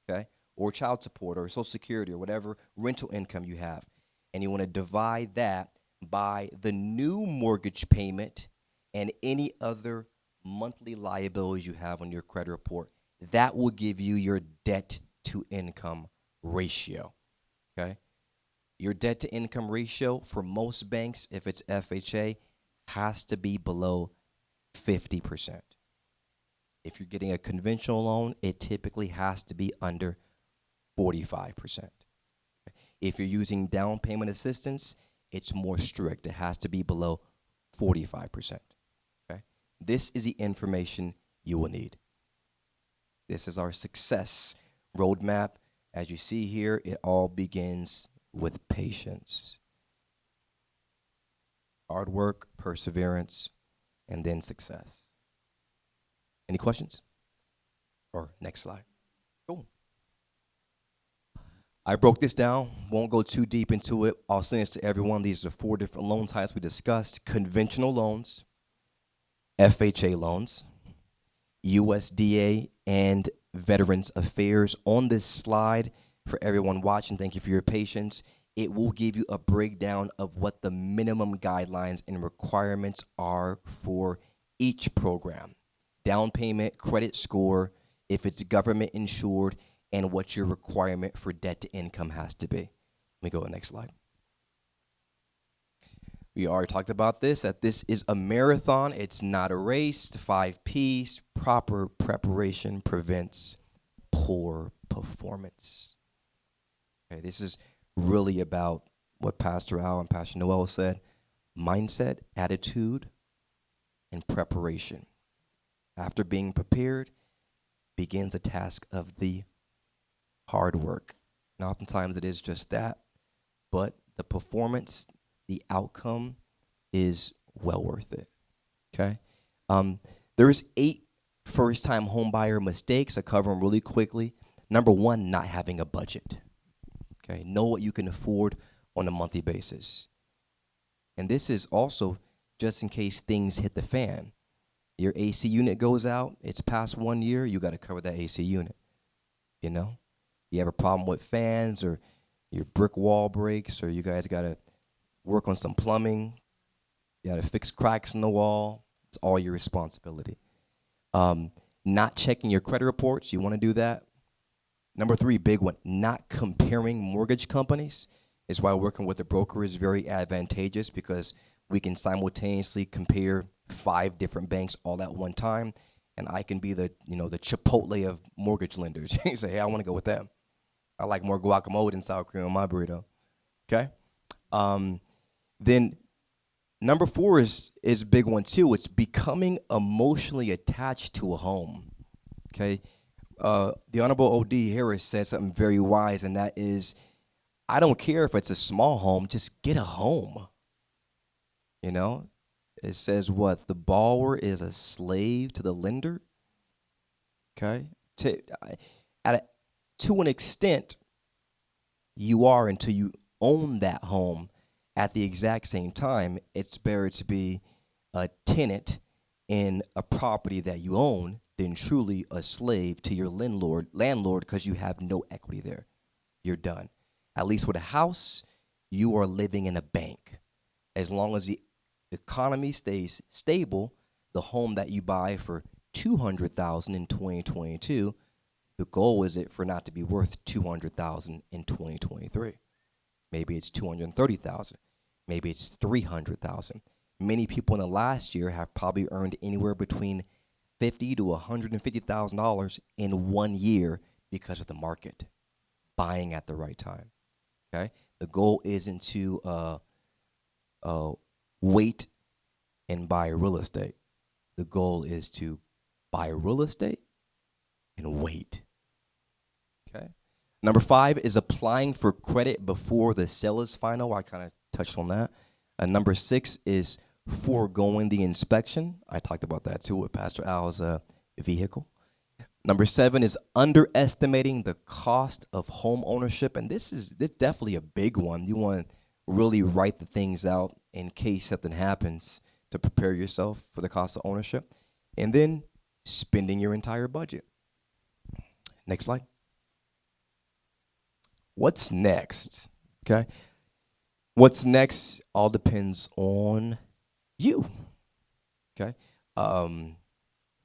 okay, or child support or Social Security or whatever rental income you have. And you want to divide that by the new mortgage payment and any other monthly liabilities you have on your credit report. That will give you your debt to income ratio, okay? Your debt to income ratio for most banks, if it's FHA, has to be below 50%. If you're getting a conventional loan, it typically has to be under 45%. If you're using down payment assistance, it's more strict. It has to be below 45%. Okay? This is the information you will need. This is our success roadmap. As you see here, it all begins with patience. Hard work, perseverance, and then success. Any questions? Or next slide. Cool. I broke this down. Won't go too deep into it. I'll send this to everyone. These are 4 different loan types we discussed. Conventional loans, FHA loans, USDA, and Veterans Affairs. On this slide, for everyone watching, thank you for your patience. It will give you a breakdown of what the minimum guidelines and requirements are for each program. Down payment, credit score, if it's government insured, and what your requirement for debt to income has to be. Let me go to the next slide. We already talked about this, that this is a marathon. It's not a race. 5 P's, proper preparation prevents poor performance. Okay, this is really about what Pastor Al and Pastor Noel said: mindset, attitude, and preparation. After being prepared begins the task of the hard work. And oftentimes it is just that, but the performance, the outcome is well worth it. Okay? There's 8 first-time homebuyer mistakes. I cover them really quickly. Number 1, not having a budget. Okay? Know what you can afford on a monthly basis. And this is also just in case things hit the fan. Your AC unit goes out, it's past 1 year, you got to cover that AC unit. You know? You have a problem with fans, or your brick wall breaks, or you guys got to work on some plumbing, you got to fix cracks in the wall. It's all your responsibility. Not checking your credit reports, you want to do that. Number 3, big one, not comparing mortgage companies. Is why working with a broker is very advantageous, because we can simultaneously compare 5 different banks all at one time, and I can be the Chipotle of mortgage lenders. You say, hey, I want to go with them. I like more guacamole than sour cream on my burrito. Okay? Then number 4 is a big one too. It's becoming emotionally attached to a home. Okay? The Honorable O.D. Harris said something very wise, and that is, I don't care if it's a small home, just get a home. You know? It says what? The borrower is a slave to the lender. Okay? To an extent, you are, until you own that home. At the exact same time, it's better to be a tenant in a property that you own than truly a slave to your landlord, because you have no equity there. You're done. At least with a house, you are living in a bank. As long as the economy stays stable, the home that you buy for $200,000 in 2022, the goal is it for not to be worth $200,000 in 2023. Maybe it's $230,000. Maybe it's $300,000. Many people in the last year have probably earned anywhere between $50,000 to $150,000 in 1 year because of the market, buying at the right time. Okay, the goal isn't to wait and buy real estate. The goal is to buy real estate and wait. Okay. Number 5 is applying for credit before the sale is final. I kind of touched on that. Number 6 is foregoing the inspection. I talked about that too with Pastor Al's vehicle. Number 7 is underestimating the cost of home ownership, and this is definitely a big one. You want to really write the things out in case something happens to prepare yourself for the cost of ownership. And then spending your entire budget. Next slide. What's next? Okay. What's next all depends on you. Okay.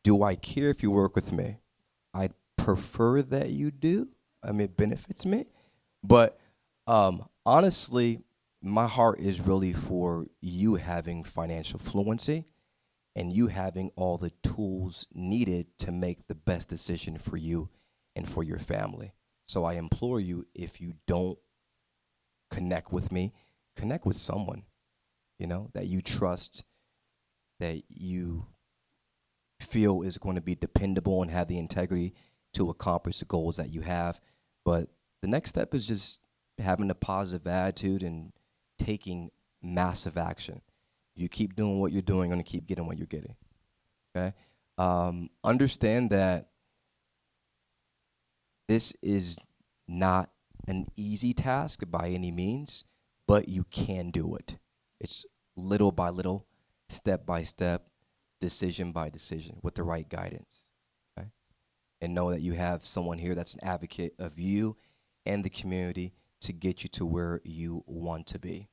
Do I care if you work with me? I'd prefer that you do. I mean, it benefits me. But honestly, my heart is really for you having financial fluency and you having all the tools needed to make the best decision for you and for your family. So I implore you, if you don't connect with me, connect with someone, that you trust, that you feel is going to be dependable and have the integrity to accomplish the goals that you have. But the next step is just having a positive attitude and taking massive action. You keep doing what you're doing, you're going to keep getting what you're getting. Okay? Understand that this is not an easy task by any means, but you can do it. It's little by little, step by step, decision by decision with the right guidance. Okay? And know that you have someone here that's an advocate of you and the community to get you to where you want to be.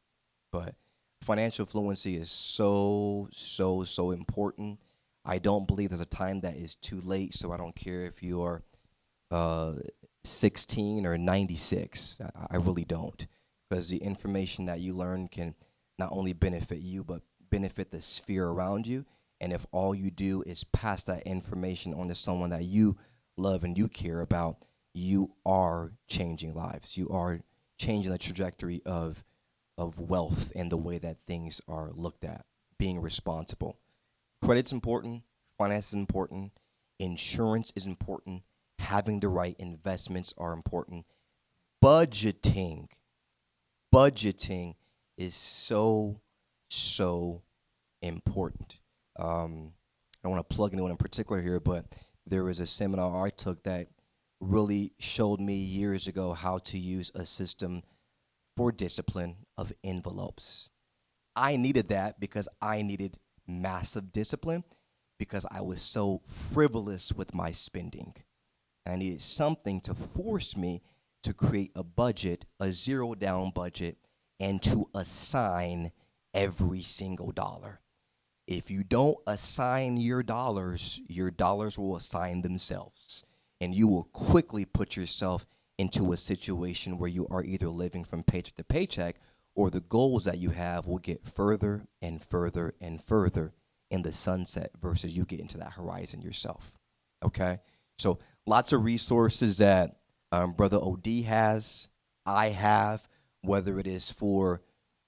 But financial fluency is so, so, so important. I don't believe there's a time that is too late, so I don't care if you're 16 or 96. I really don't, because the information that you learn can not only benefit you, but benefit the sphere around you. And if all you do is pass that information on to someone that you love and you care about, you are changing lives. You are changing the trajectory of wealth and the way that things are looked at, being responsible. Credit's important, finance is important, insurance is important, having the right investments are important. Budgeting is so, so important. I don't want to plug anyone in particular here, but there was a seminar I took that really showed me years ago how to use a system for discipline of envelopes. I needed that because I needed massive discipline because I was so frivolous with my spending. I needed something to force me to create a budget, a zero down budget, and to assign every single dollar. If you don't assign your dollars will assign themselves. And you will quickly put yourself into a situation where you are either living from paycheck to paycheck, or the goals that you have will get further and further and further in the sunset versus you get into that horizon yourself. Okay? So lots of resources that Brother OD has, I have, whether it is for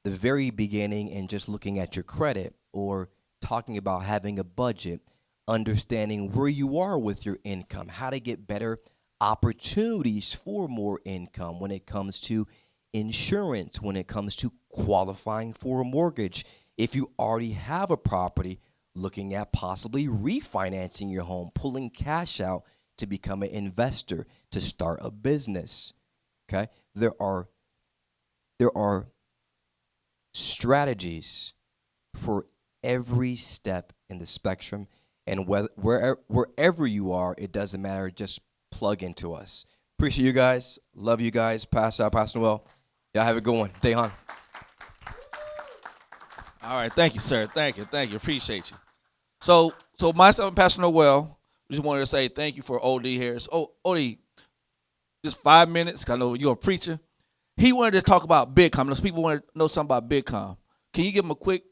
the very beginning and just looking at your credit, or talking about having a budget, understanding where you are with your income, how to get better opportunities for more income when it comes to insurance, when it comes to qualifying for a mortgage. If you already have a property, looking at possibly refinancing your home, pulling cash out to become an investor, to start a business. Okay? There are strategies for every step in the spectrum, and wherever you are, it doesn't matter. Just plug into us. Appreciate you guys. Love you guys. Pass out, Pastor Noel. Y'all have a good one. Day on. All right, thank you, sir. Thank you. Appreciate you. So myself and Pastor Noel, we just wanted to say thank you for OD Harris. Oh, OD, just 5 minutes, 'cause I know you're a preacher. He wanted to talk about Bitcoin. Those people want to know something about Bitcoin. Can you give him a quick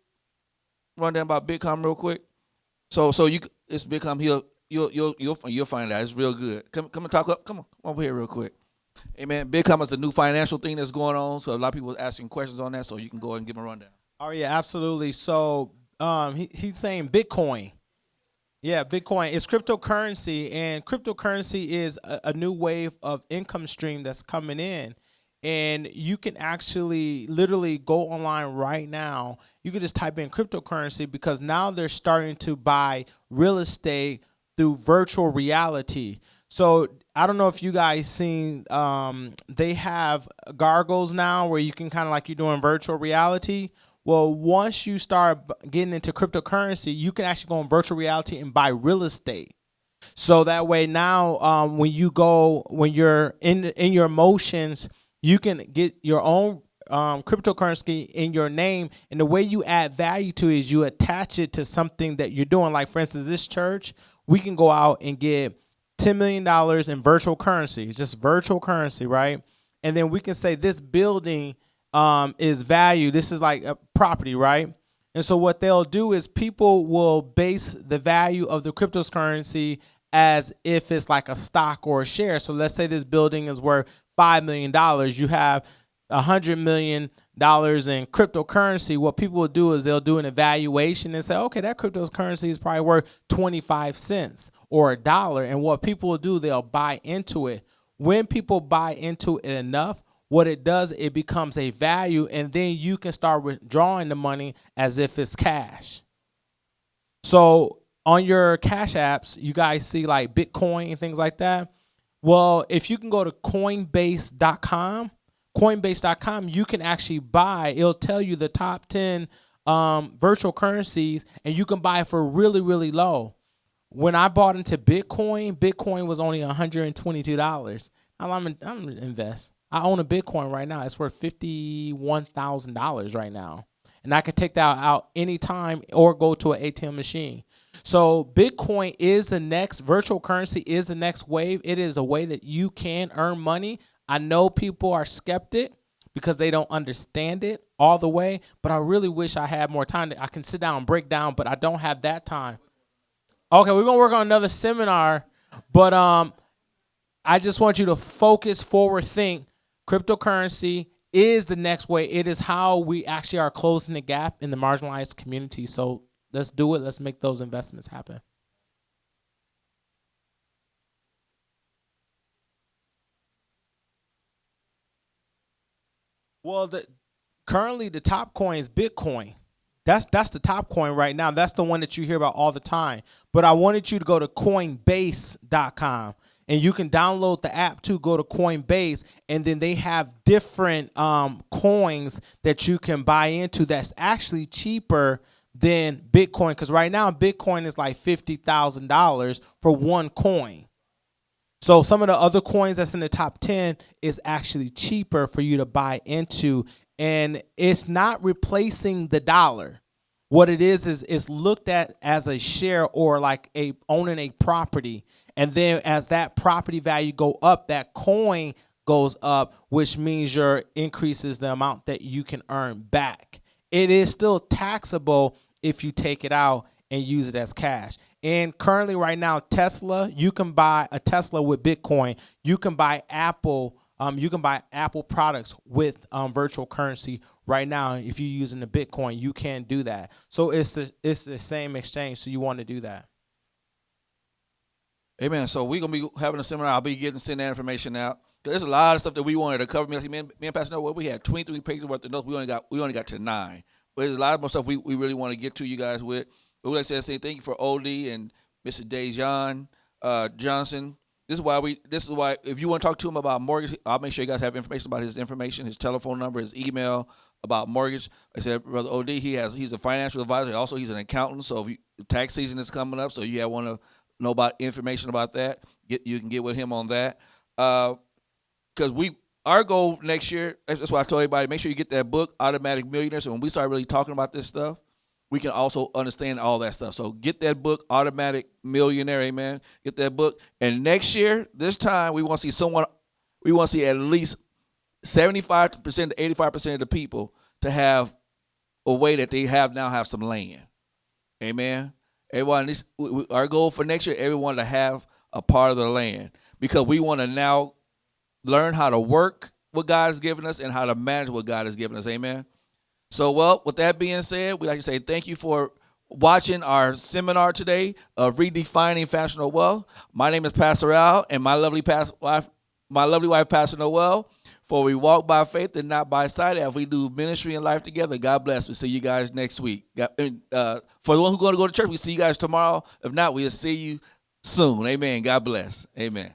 rundown about Bitcoin real quick? So it's Bitcoin. You'll find out. It's real good. Come and talk up. Come on over here real quick. Amen. Bitcoin is the new financial thing that's going on. So a lot of people are asking questions on that. So you can go ahead and give them a rundown. Oh yeah, absolutely. So he's saying Bitcoin. Yeah, Bitcoin is cryptocurrency, and cryptocurrency is a new wave of income stream that's coming in. And you can actually literally go online right now. You can just type in cryptocurrency, because now they're starting to buy real estate through virtual reality. So I don't know if you guys seen, they have gargles now where you can kind of like you're doing virtual reality. Well, once you start getting into cryptocurrency, you can actually go in virtual reality and buy real estate. So that way now, when you're in your emotions, you can get your own cryptocurrency in your name. And the way you add value to it is you attach it to something that you're doing. Like, for instance, this church, we can go out and get $10 million in virtual currency. It's just virtual currency, right? And then we can say this building is value. This is like a property, right? And so what they'll do is people will base the value of the cryptocurrency as if it's like a stock or a share. So let's say this building is worth $5 million. You have $100 million dollars in cryptocurrency, what people will do is they'll do an evaluation and say, okay, that cryptocurrency is probably worth 25 cents or a dollar. And what people will do, they'll buy into it. When people buy into it enough, what it does, it becomes a value, and then you can start withdrawing the money as if it's cash. So on your Cash Apps, you guys see like Bitcoin and things like that. Well, if you can go to Coinbase.com, you can actually buy. It'll tell you the top 10 virtual currencies, and you can buy for really, really low. When I bought into Bitcoin was only $122. I'm gonna invest. I own a Bitcoin right now. It's worth $51,000 right now, and I can take that out anytime or go to an ATM machine. So Bitcoin is the next virtual currency, is the next wave. It is a way that you can earn money. I know people are skeptic because they don't understand it all the way, but I really wish I had more time. I can sit down and break down, but I don't have that time. Okay, we're going to work on another seminar, but I just want you to focus, forward, think. Cryptocurrency is the next way. It is how we actually are closing the gap in the marginalized community. So let's do it. Let's make those investments happen. Well, currently the top coin is Bitcoin. That's the top coin right now. That's the one that you hear about all the time. But I wanted you to go to Coinbase.com. And you can download the app too. Go to Coinbase, and then they have different coins that you can buy into that's actually cheaper than Bitcoin. Because right now, Bitcoin is like $50,000 for one coin. So some of the other coins that's in the top 10 is actually cheaper for you to buy into. And it's not replacing the dollar. What it is looked at as a share or like owning a property. And then as that property value go up, that coin goes up, which means your increases the amount that you can earn back. It is still taxable if you take it out and use it as cash. And currently right now, Tesla, you can buy a Tesla with Bitcoin. You can buy Apple. You can buy Apple products with virtual currency right now. If you're using the Bitcoin, you can do that. So it's the same exchange. So you want to do that. Amen. So we're going to be having a seminar. I'll be sending that information out. There's a lot of stuff that we wanted to cover. Me and Pastor Noel, we had 23 pages worth of notes. We only got to 9. But there's a lot more stuff we really want to get to you guys with. But we'd like to say thank you for OD and Mr. Dejan Johnson. This is why if you want to talk to him about mortgage, I'll make sure you guys have information about his information, his telephone number, his email about mortgage. I said, Brother OD, he's a financial advisor. Also, he's an accountant. So tax season is coming up, so you want to know about information about that, you can get with him on that. Because our goal next year, that's why I told everybody, make sure you get that book, Automatic Millionaire. So when we start really talking about this stuff, we can also understand all that stuff. So get that book, Automatic Millionaire, amen. Get that book. And next year, this time, we want to see at least 75% to 85% of the people to have a way that they now have some land. Amen. Everyone, our goal for next year, everyone to have a part of the land, because we want to now learn how to work what God has given us and how to manage what God has given us. Amen. So, well, with that being said, we'd like to say thank you for watching our seminar today of Redefining Financial Wealth. My name is Pastor Al, and my lovely wife, Pastor Noel. For we walk by faith and not by sight, as we do ministry and life together. God bless. We'll see you guys next week. For the one who's going to go to church, we'll see you guys tomorrow. If not, we'll see you soon. Amen. God bless. Amen.